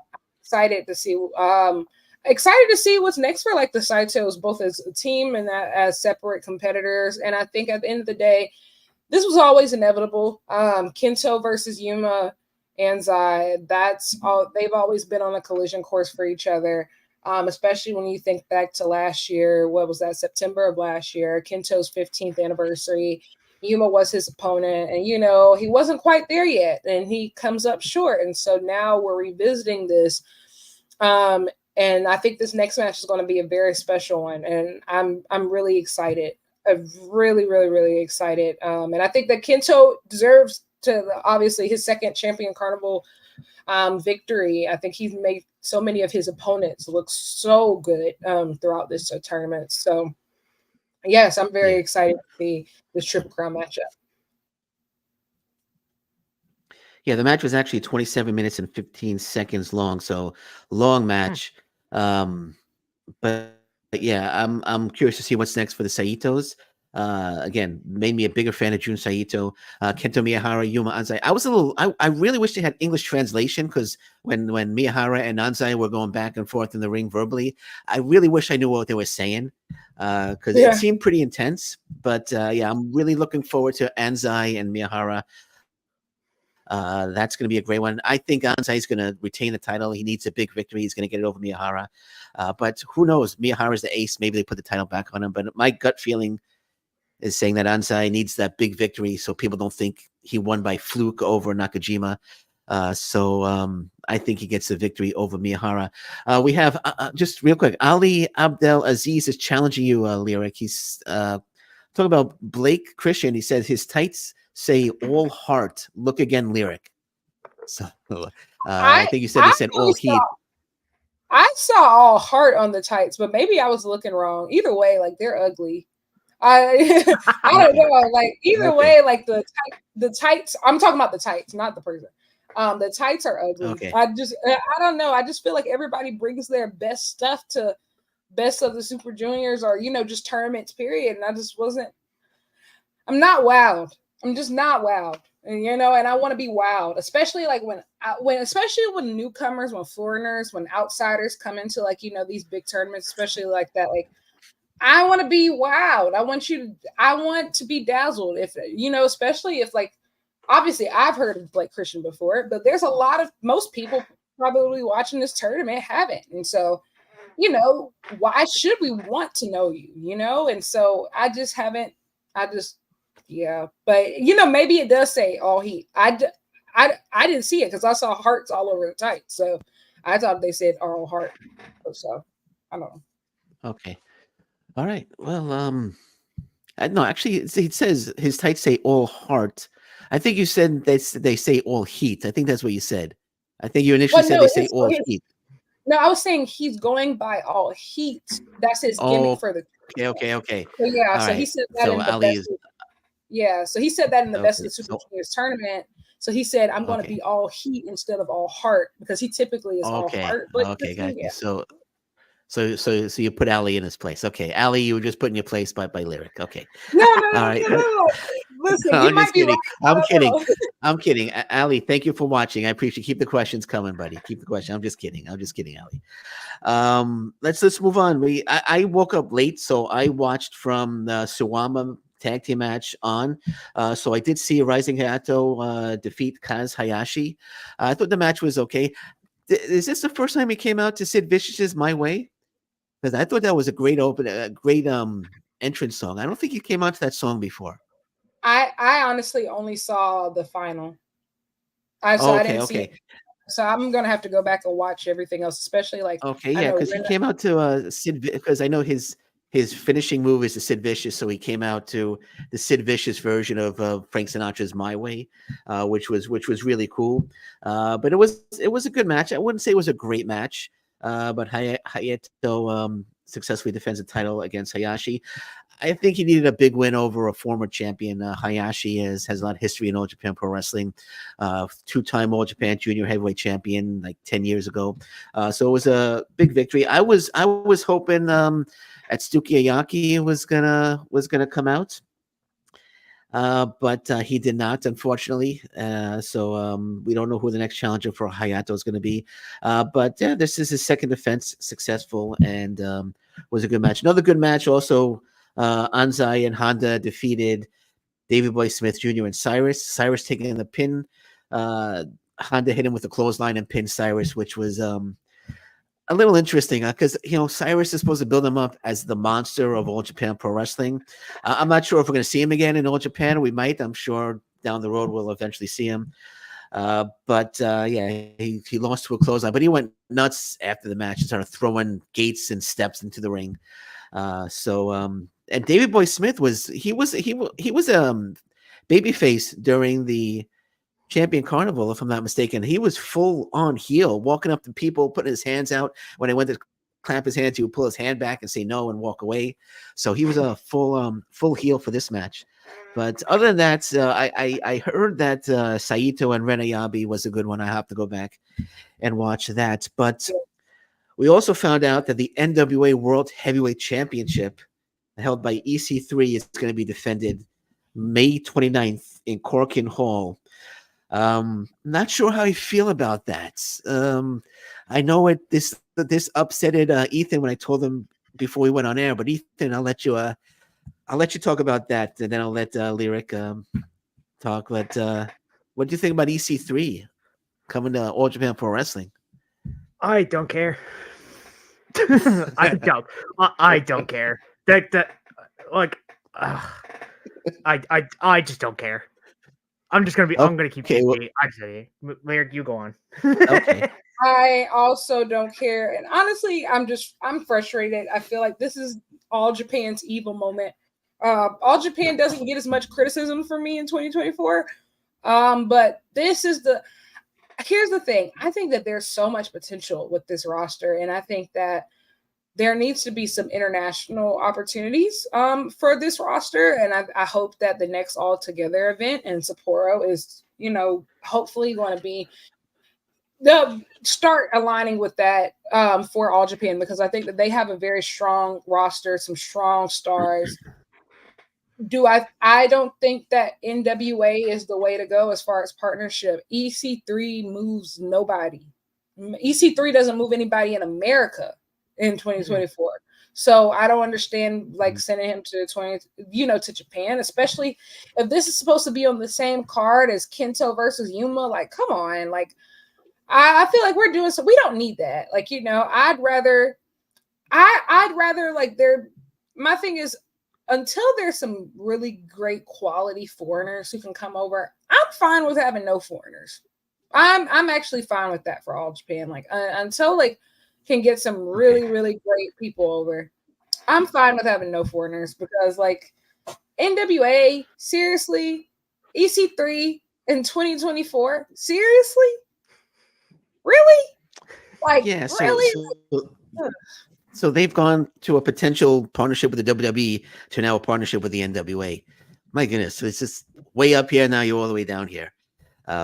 Speaker 2: Excited to see what's next for like the Saitos, both as a team and as separate competitors. And I think at the end of the day, this was always inevitable. Kento versus Yuma Anzai, that's all. They've always been on a collision course for each other. Especially when you think back to last year, what was that, September of last year, Kento's 15th anniversary. Yuma was his opponent, and he wasn't quite there yet, and he comes up short. And so now we're revisiting this. And I think this next match is going to be a very special one, and I'm really excited. I'm really, really, really excited. And I think that Kento deserves to, obviously, his second Champion Carnival victory. I think he's made so many of his opponents look so good throughout this tournament. So, yes, I'm very excited to see this Triple Crown matchup.
Speaker 1: Yeah, the match was actually 27 minutes and 15 seconds long, so long match. But yeah, I'm curious to see what's next for the Saitos. Again, made me a bigger fan of Jun Saito, Kento Miyahara, Yuma Anzai. I really wish they had English translation, because when Miyahara and Anzai were going back and forth in the ring verbally, I really wish I knew what they were saying, because it seemed pretty intense. But I'm really looking forward to Anzai and Miyahara. That's going to be a great one. I think Anzai is going to retain the title. He needs a big victory. He's going to get it over Miyahara. But who knows? Miyahara's the ace. Maybe they put the title back on him. But my gut feeling is saying that Anzai needs that big victory so people don't think he won by fluke over Nakajima. So I think he gets the victory over Miyahara. We have, just real quick, Ali Abdel Aziz is challenging you, Lyric. He's talking about Blake Christian. He says his tights say all heart. Look again, Lyric. So I think you said they said all heat.
Speaker 2: I saw all heart on the tights, but maybe I was looking wrong. Either way, like, they're ugly. I don't know. Like, either way, like the tights. I'm talking about the tights, not the person. The tights are ugly.
Speaker 1: Okay.
Speaker 2: I don't know. I just feel like everybody brings their best stuff to Best of the Super Juniors, or just tournaments, period. And I'm not wowed. I'm just not wowed. And and I want to be wowed, especially like especially when newcomers, when foreigners, when outsiders come into like these big tournaments, especially like that. Like, I want to be wowed. I want to be dazzled. If especially if, like, obviously I've heard of Blake Christian before, but there's most people probably watching this tournament haven't. And so, why should we want to know you, And so I but maybe it does say all heat. I didn't see it because I saw hearts all over the tights. So I thought they said all heart. So I don't know.
Speaker 1: Okay. All right. Well, no, actually, it says his tights say all heart. I think you said they say all heat. I think that's what you said. I think you initially said they say all heat.
Speaker 2: No, I was saying he's going by all heat. That's his gimmick for the.
Speaker 1: Okay.
Speaker 2: So, yeah,
Speaker 1: all
Speaker 2: so
Speaker 1: right.
Speaker 2: he said that in the best. So he said that in the Best of the Super Juniors tournament. So he said, "I'm going to be all heat instead of all heart," because he typically is all heart. But
Speaker 1: okay, gotcha. So you put Ali in his place. Okay, Ali, you were just put in your place by Lyric. Okay.
Speaker 2: No.
Speaker 1: All right.
Speaker 2: No. Listen,
Speaker 1: No,
Speaker 2: you
Speaker 1: I'm
Speaker 2: might
Speaker 1: just
Speaker 2: be right.
Speaker 1: kidding.
Speaker 2: I
Speaker 1: I'm
Speaker 2: don't
Speaker 1: kidding.
Speaker 2: know.
Speaker 1: I'm kidding. Ali, thank you for watching. I appreciate. Keep the questions coming, buddy. Keep the question. I'm just kidding. Ali. Let's move on. I woke up late, so I watched from the Suwama tag team match on. So I did see Rising Hayato defeat Kaz Hayashi. I thought the match was okay. Is this the first time he came out to Sid Vicious's My Way? Because I thought that was a great great entrance song. I don't think he came out to that song before.
Speaker 2: I honestly only saw the final. So I didn't see it.
Speaker 1: Okay.
Speaker 2: So I'm gonna have to go back and watch everything else, especially like
Speaker 1: Okay,
Speaker 2: I
Speaker 1: yeah,
Speaker 2: know
Speaker 1: because he
Speaker 2: Rena.
Speaker 1: came out to Sid because I know his finishing move is the Sid Vicious, so he came out to the Sid Vicious version of Frank Sinatra's "My Way," which was really cool. But it was a good match. I wouldn't say it was a great match, but Hayato successfully defends the title against Hayashi. I think he needed a big win over a former champion. Hayashi has a lot of history in All Japan Pro Wrestling, two-time All Japan Junior Heavyweight Champion like 10 years ago. So it was a big victory. I was hoping Atsuki Ayaki was gonna come out, but he did not, unfortunately. So we don't know who the next challenger for Hayato is going to be. But yeah, this is his second defense, successful, and was a good match. Another good match also. Anzai and Honda defeated Davey Boy Smith Jr. and Cyrus. Cyrus taking the pin. Honda hit him with a clothesline and pinned Cyrus, which was a little interesting because Cyrus is supposed to build him up as the monster of All Japan Pro Wrestling. I'm not sure if we're going to see him again in All Japan. We might. I'm sure down the road we'll eventually see him. But yeah, he lost to a clothesline, but he went nuts after the match and started throwing gates and steps into the ring. And David Boy Smith was babyface during the Champion Carnival, if I'm not mistaken. He was full on heel, walking up to people, putting his hands out. When they went to clamp his hands, he would pull his hand back and say no and walk away. So he was a full heel for this match. But other than that, I heard that Saito and Renayabe was a good one. I have to go back and watch that. But we also found out that the NWA World Heavyweight Championship held by EC3 is going to be defended May 29th in Corkin Hall. Not sure how I feel about that. I know this upsetted Ethan when I told him before we went on air, but Ethan, I'll let you talk about that, and then I'll let Lyric talk. But what do you think about EC3 coming to All Japan Pro Wrestling?
Speaker 3: I don't care. I don't care. I just don't care. I'm gonna keep
Speaker 1: okay. Well,
Speaker 3: I say Lyric, you go on.
Speaker 1: Okay.
Speaker 2: I also don't care, and honestly, I'm frustrated. I feel like this is All Japan's evil moment. All Japan doesn't get as much criticism from me in 2024, but here's the thing. I think that there's so much potential with this roster, and I think that there needs to be some international opportunities for this roster. And I hope that the next All Together event in Sapporo is, hopefully going to be they'll start aligning with that for All Japan, because I think that they have a very strong roster, some strong stars. I don't think that NWA is the way to go as far as partnership. EC3 moves nobody. EC3 doesn't move anybody in America in 2024. So I don't understand sending him to to Japan, especially if this is supposed to be on the same card as Kento versus Yuma. Like, come on. I feel like we're doing so. We don't need that. I'd rather my thing is, until there's some really great quality foreigners who can come over, I'm fine with having no foreigners. I'm actually fine with that for All Japan. Until can get some really, really great people over, I'm fine with having no foreigners, because NWA, seriously, EC3 in 2024, seriously? Really?
Speaker 1: Yeah,
Speaker 2: really?
Speaker 1: So they've gone to a potential partnership with the WWE to now a partnership with the NWA. My goodness, so it's just way up here, now you're all the way down here,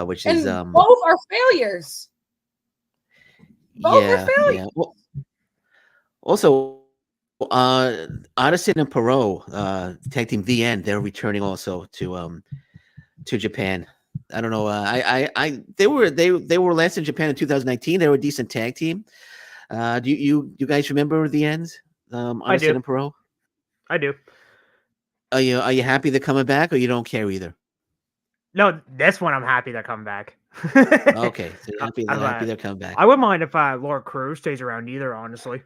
Speaker 1: which is
Speaker 2: both are failures. Both are failures.
Speaker 1: Yeah. Well, also, Addison and Perot, tag team The End, they're returning also to Japan. I don't know. They were last in Japan in 2019. They were a decent tag team. Do you guys remember The End? Addison and Perot?
Speaker 3: I do.
Speaker 1: Are you happy they're coming back, or you don't care either?
Speaker 3: No, this one I'm happy they're coming back.
Speaker 1: Okay, so you're happy they're coming back.
Speaker 3: I wouldn't mind if Laura Cruz stays around either, honestly.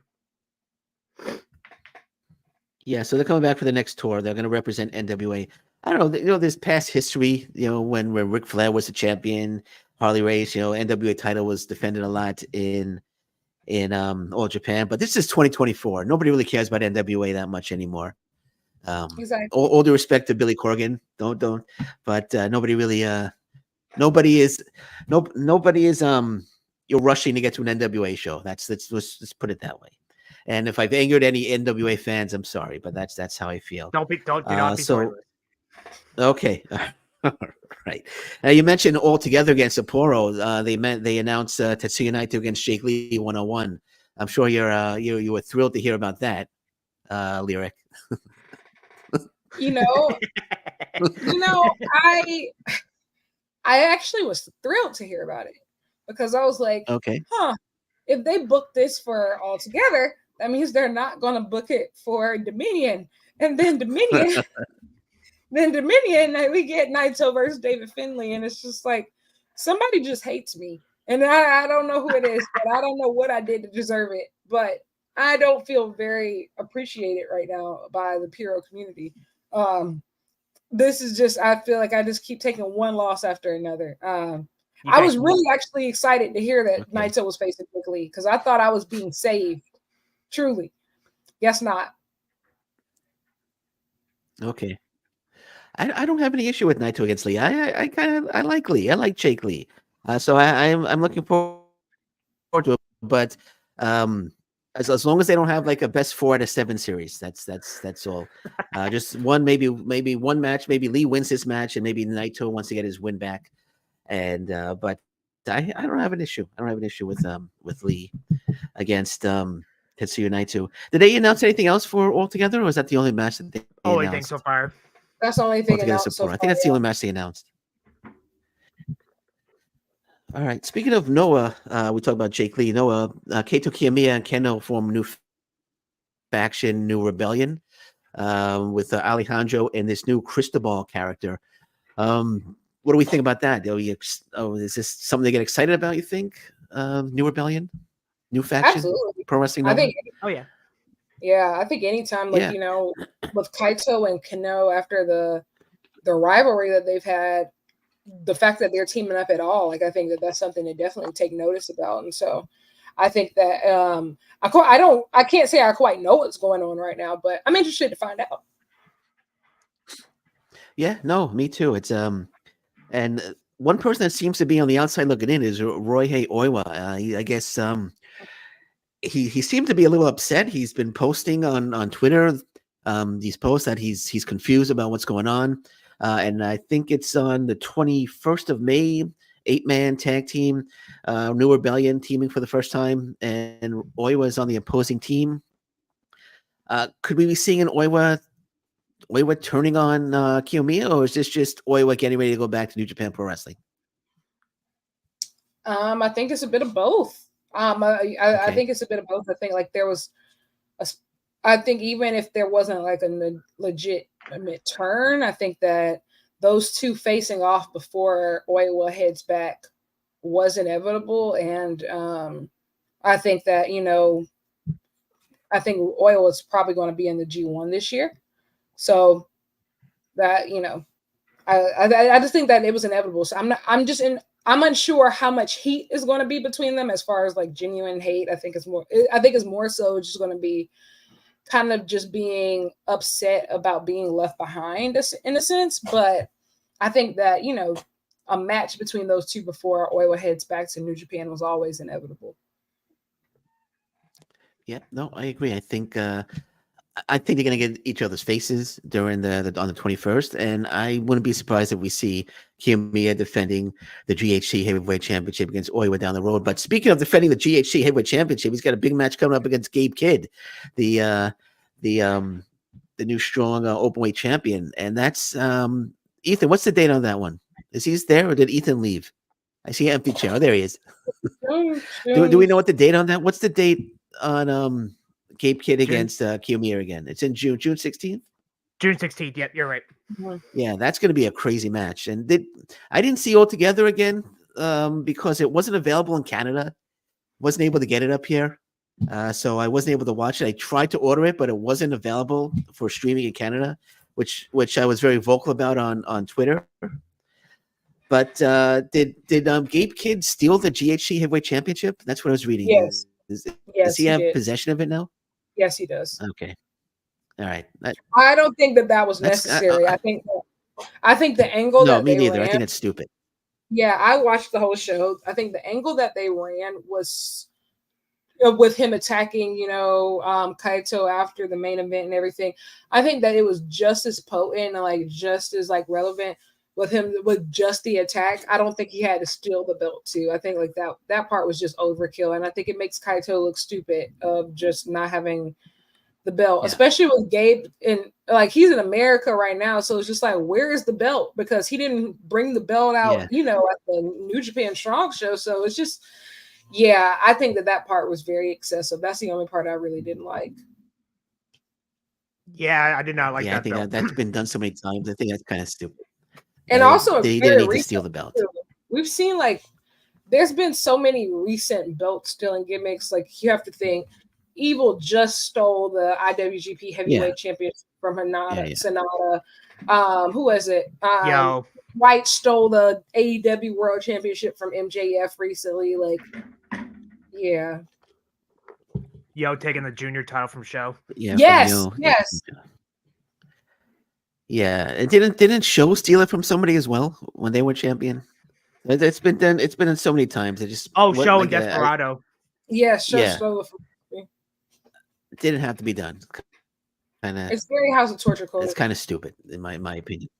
Speaker 1: Yeah, so they're coming back for the next tour. They're going to represent NWA. I don't know. There's past history. When Ric Flair was the champion, Harley Race. NWA title was defended a lot in All Japan. But this is 2024. Nobody really cares about NWA that much anymore.
Speaker 2: Exactly.
Speaker 1: All due respect to Billy Corgan, don't. But nobody really. Nobody is. You're rushing to get to an NWA show. Let's put it that way. And if I've angered any NWA fans, I'm sorry, but that's how I feel.
Speaker 3: Do not be sorry.
Speaker 1: Okay. All right. Now you mentioned All Together against Sapporo. They announced Tetsuya Naito against Jake Lee 101. I'm sure you were thrilled to hear about that, Lyric.
Speaker 2: I actually was thrilled to hear about it because I was like,
Speaker 1: okay,
Speaker 2: if they book this for All Together, that means they're not going to book it for Dominion, and then Dominion. Then Dominion, we get Naito versus David Finlay, and it's just like somebody just hates me, and I don't know who it is, but I don't know what I did to deserve it, but I don't feel very appreciated right now by the Puro community. This is just, I feel like I just keep taking one loss after another. I was really actually excited to hear that Naito was facing Jake Lee because I thought I was being saved. Truly, guess not.
Speaker 1: Okay. I don't have any issue with Naito against Lee. I like Lee. I like Jake Lee. So I'm looking forward to it. But as long as they don't have like a best 4 out of 7 series, that's all. Just one, maybe one match. Maybe Lee wins this match, and maybe Naito wants to get his win back. And but I don't have an issue. I don't have an issue with Lee against Tetsuya Naito. Did they announce anything else for All Together, or was that the only match that they
Speaker 3: only
Speaker 1: announced?
Speaker 3: thing so far.
Speaker 2: That's the only thing announced so far.
Speaker 1: I think that's the only match they announced. All right. Speaking of Noah, we talked about Jake Lee. Noah, Kaito Kiyomiya and Keno form a new faction, New Rebellion, with Alejandro and this new Cristobal character. What do we think about that? Is this something they get excited about, you think? New Rebellion? New faction?
Speaker 2: Absolutely.
Speaker 1: Pro Wrestling?
Speaker 2: I think.
Speaker 3: Oh, yeah.
Speaker 2: Yeah, I think anytime, with Kaito and Kano after the rivalry that they've had, the fact that they're teaming up at all, I think that's something to definitely take notice about. And so I think that I can't say I quite know what's going on right now, but I'm interested to find out. Yeah,
Speaker 1: no, me too. It's and one person that seems to be on the outside looking in is Roihei Oiwa. I guess he seemed to be a little upset. He's been posting on Twitter these posts that he's confused about what's going on. And I think it's on the 21st of May, 8-man tag team, New Rebellion teaming for the first time, and Oiwa is on the opposing team. Could we be seeing an Oiwa turning on Kiyomiya, or is this just Oiwa getting ready to go back to New Japan Pro Wrestling?
Speaker 2: I think it's a bit of both. I think it's a bit of both. I think like there was I think even if there wasn't like a legitimate turn, I think that those two facing off before Oiwa heads back was inevitable. And I think that, I think Oiwa is probably going to be in the G1 this year. So that, I just think that it was inevitable. So I'm unsure how much heat is going to be between them as far as like genuine hate. I think it's more so just going to be kind of just being upset about being left behind in a sense. But I think that, a match between those two before Oiwa heads back to New Japan was always inevitable.
Speaker 1: Yeah, no, I agree. I think they're going to get each other's faces during on the 21st, and I wouldn't be surprised if we see Kiyomiya defending the GHC Heavyweight Championship against Oiwa down the road. But speaking of defending the GHC Heavyweight Championship, he's got a big match coming up against Gabe Kidd, the the new strong openweight champion, and that's Ethan. What's the date on that one? Is he there, or did Ethan leave? I see an empty chair. Oh, there he is. Do we know what the date on that? What's the date on Gabe Kidd against Kiyomiya again? It's in June 16th.
Speaker 3: June 16th. Yep, you're right.
Speaker 1: Yeah, that's going to be a crazy match. And I didn't see All Together again because it wasn't available in Canada. Wasn't able to get it up here. So I wasn't able to watch it. I tried to order it, but it wasn't available for streaming in Canada, which I was very vocal about on Twitter. But did Gabe Kidd steal the GHC Heavyweight Championship? That's what I was reading.
Speaker 2: Yes.
Speaker 1: Does he have possession of it now?
Speaker 2: Yes, he does.
Speaker 1: Okay. All right.
Speaker 2: I don't think that was necessary. I think the angle
Speaker 1: no,
Speaker 2: that
Speaker 1: me
Speaker 2: they
Speaker 1: neither.
Speaker 2: ran,
Speaker 1: I think it's stupid.
Speaker 2: Yeah, I watched the whole show. I think the angle that they ran was with him attacking, Kaito after the main event and everything. I think that it was just as potent and like just as like relevant with him with just the attack. I don't think he had to steal the belt too. I think like that part was just overkill, and I think it makes Kaito look stupid of just not having the belt, especially with Gabe, and like he's in America right now, so it's just like, where is the belt? Because he didn't bring the belt out, at the New Japan Strong show. So it's just, I think that part was very excessive. That's the only part I really didn't like.
Speaker 3: Yeah, I did not like that.
Speaker 1: I think that's been done so many times. I think that's kind of stupid.
Speaker 2: And also,
Speaker 1: they didn't need to steal the belt.
Speaker 2: We've seen like there's been so many recent belt stealing gimmicks. Like you have to think, Evil just stole the IWGP Heavyweight Championship from Sonata. Who was it? White stole the AEW World Championship from MJF recently. Like,
Speaker 3: taking the junior title from Show.
Speaker 2: Yes.
Speaker 1: Yeah, it didn't Show steal it from somebody as well when they were champion? It's been done. It's been done so many times. It just
Speaker 3: Show and Desperado.
Speaker 2: Show stole it from.
Speaker 1: It didn't have to be done.
Speaker 2: It's very House of Torture code.
Speaker 1: It's kind of stupid in my opinion.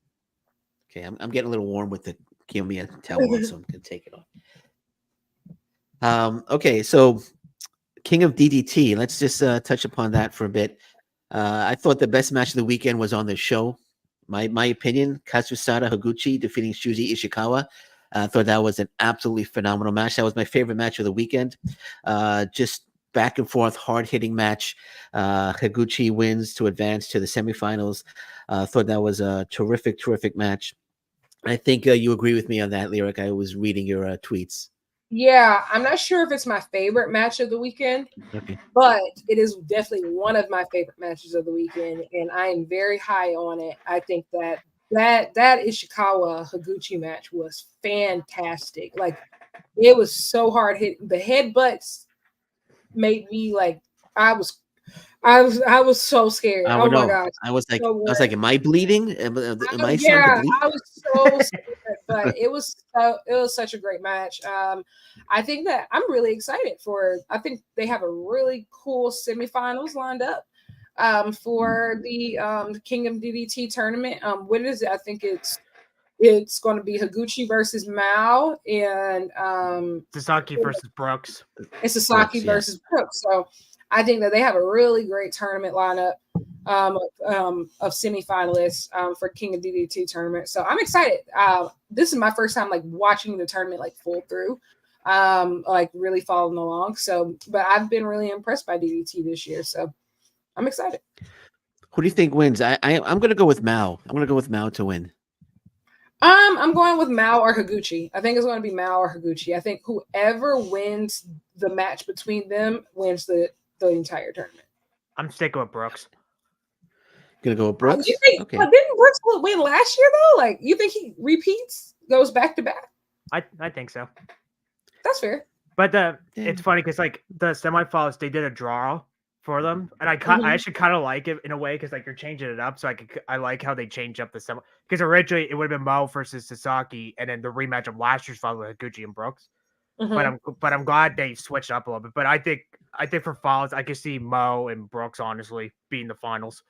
Speaker 1: Okay, I'm getting a little warm with the Kiyomiya towel, so I'm gonna take it off. Okay, so King of DDT. Let's just touch upon that for a bit. I thought the best match of the weekend was on the show. My opinion, Kazusada Higuchi defeating Shuji Ishikawa. I thought that was an absolutely phenomenal match. That was my favorite match of the weekend. Just back and forth, hard-hitting match. Higuchi wins to advance to the semifinals. Thought that was a terrific match. I think you agree with me on that, Lyric. I was reading your tweets.
Speaker 2: Yeah, I'm not sure if it's my favorite match of the weekend, but it is definitely one of my favorite matches of the weekend, and I am very high on it. I think that Ishikawa Higuchi match was fantastic. Like, it was so hard hit. The headbutts made me like I was so scared. Oh my gosh.
Speaker 1: I was like, am I bleeding? Am I starting to bleed?
Speaker 2: I was so scared, but it was such a great match. I think that I'm really excited I think they have a really cool semifinals lined up for the King of DDT tournament. What is it? I think it's going to be Higuchi versus Mao and
Speaker 3: Sasaki versus Brooks.
Speaker 2: It's Sasaki versus Brooks. So I think that they have a really great tournament lineup of semifinalists for King of DDT tournament. So I'm excited. This is my first time like watching the tournament like full through, like really following along. So, but I've been really impressed by DDT this year. So I'm excited.
Speaker 1: Who do you think wins? I'm going to go with Mao. I'm going to go with Mao to win.
Speaker 2: I'm going with Mao or Higuchi. I think it's going to be Mao or Higuchi. I think whoever wins the match between them wins the entire tournament.
Speaker 3: I'm sticking with Brooks.
Speaker 1: Gonna go with Brooks.
Speaker 2: Okay. Didn't Brooks win last year though? Like, you think he repeats, goes back to back?
Speaker 3: I think so.
Speaker 2: That's fair.
Speaker 3: But it's funny because like the semifinals, they did a draw for them, and I actually kind of like it in a way because like you're changing it up. So I like how they changed up the semi, because originally it would have been Mo versus Sasaki, and then the rematch of last year's final with Higuchi and Brooks. But I'm glad they switched up a little bit. But I think for finals, I could see Mo and Brooks honestly being the finals.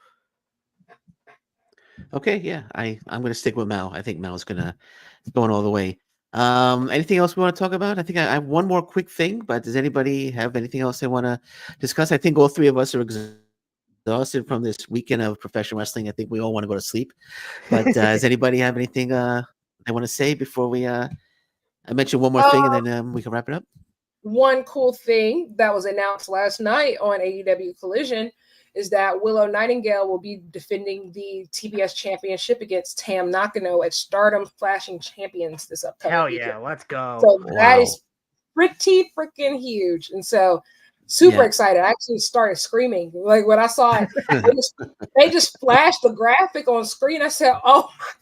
Speaker 1: Okay, yeah, I'm going to stick with Mao. I think Mao's going all the way. Anything else we want to talk about? I think I have one more quick thing, but does anybody have anything else they want to discuss? I think all three of us are exhausted from this weekend of professional wrestling. I think we all want to go to sleep. But does anybody have anything they want to say before we? I mentioned one more thing, and then we can wrap it up.
Speaker 2: One cool thing that was announced last night on AEW Collision is that Willow Nightingale will be defending the TBS Championship against Tam Nakano at Stardom Flashing Champions this upcoming
Speaker 3: Hell
Speaker 2: weekend.
Speaker 3: yeah, let's go.
Speaker 2: So that is pretty freaking huge. And so super excited. I actually started screaming. Like when I saw it, they just flashed the graphic on screen. I said, oh my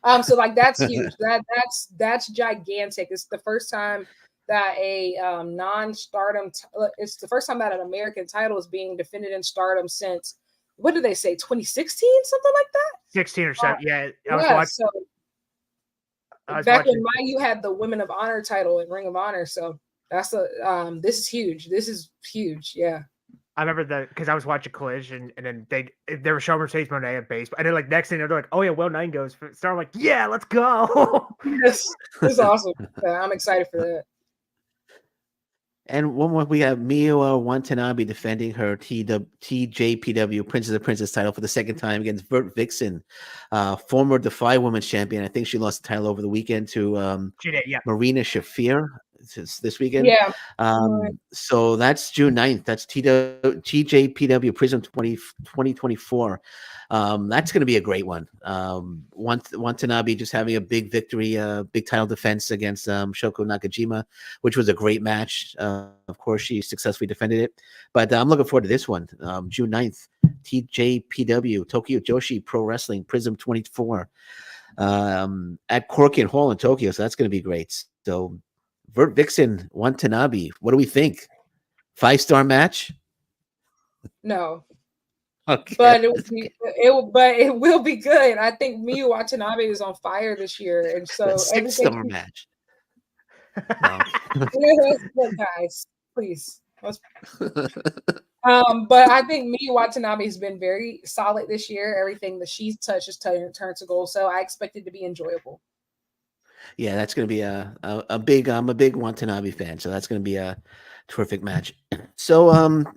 Speaker 2: God. So like that's huge. That's gigantic. It's the first time that a non-Stardom, it's the first time that an American title is being defended in Stardom since, what did they say, 2016, something like that?
Speaker 3: 16 or 7, yeah.
Speaker 2: Back when Mayu had the Women of Honor title in Ring of Honor, so that's this is huge. This is huge, yeah.
Speaker 3: I remember that because I was watching Collision, and then they were showing Mercedes Moné at base, and then like next thing they're like, "Oh yeah, Will Nine goes." So I'm like, "Yeah, let's go!"
Speaker 2: Yes, it's awesome. I'm excited for that.
Speaker 1: And one more, we have Miyu Watanabe defending her TJPW Princess of Princess title for the second time against Vert Vixen, former Defy Women's Champion. I think she lost the title over the weekend to
Speaker 3: she did, yeah.
Speaker 1: Marina Shafir this weekend.
Speaker 2: Yeah.
Speaker 1: So that's June 9th. That's TJPW Prism 2024. That's going to be a great one. Watanabe just having a big victory, big title defense against Shoko Nakajima, which was a great match. Of course, she successfully defended it. But I'm looking forward to this one. June 9th, TJPW, Tokyo Joshi Pro Wrestling, Prism 24, at Korakuen Hall in Tokyo. So that's going to be great. So Vert Vixen, Watanabe, what do we think? 5-star match?
Speaker 2: No.
Speaker 1: Okay.
Speaker 2: But it will be good. I think Miyu Watanabe is on fire this year, and so
Speaker 1: 6-star match.
Speaker 2: Look, guys, please. But I think Miyu Watanabe has been very solid this year. Everything that she's touched has turned to gold. So I expect it to be enjoyable.
Speaker 1: Yeah, that's going to be a big. I'm a big Watanabe fan, so that's going to be a terrific match. So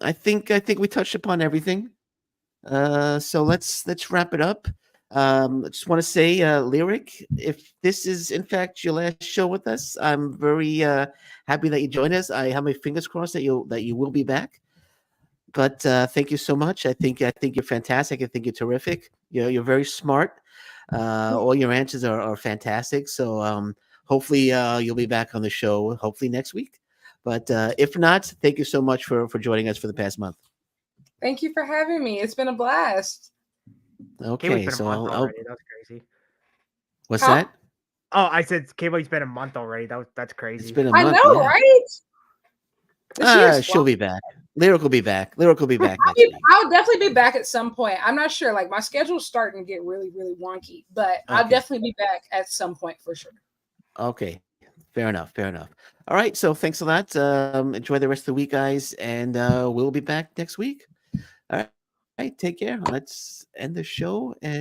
Speaker 1: I think we touched upon everything. So let's wrap it up. I just want to say, Lyric, if this is in fact your last show with us, I'm very happy that you joined us. I have my fingers crossed that you will be back. But thank you so much. I think you're fantastic. I think you're terrific. You're very smart. All your answers are fantastic. So hopefully you'll be back on the show. Hopefully next week. But if not, thank you so much for joining us for the past month.
Speaker 2: Thank you for having me. It's been a blast.
Speaker 1: Okay, so
Speaker 3: already. That's crazy.
Speaker 1: What's that?
Speaker 3: Oh, I said K-Boy's been a month already. That's crazy.
Speaker 1: It's been a month.
Speaker 2: I know, right?
Speaker 1: She'll be back. Lyric will be back. Lyric will be back next week.
Speaker 2: I'll definitely be back at some point. I'm not sure. Like my schedule's starting to get really, really wonky, but I'll definitely be back at some point for sure.
Speaker 1: Okay. Fair enough. All right. So thanks a lot. Enjoy the rest of the week, guys. And we'll be back next week. All right. Take care. Let's end the show. And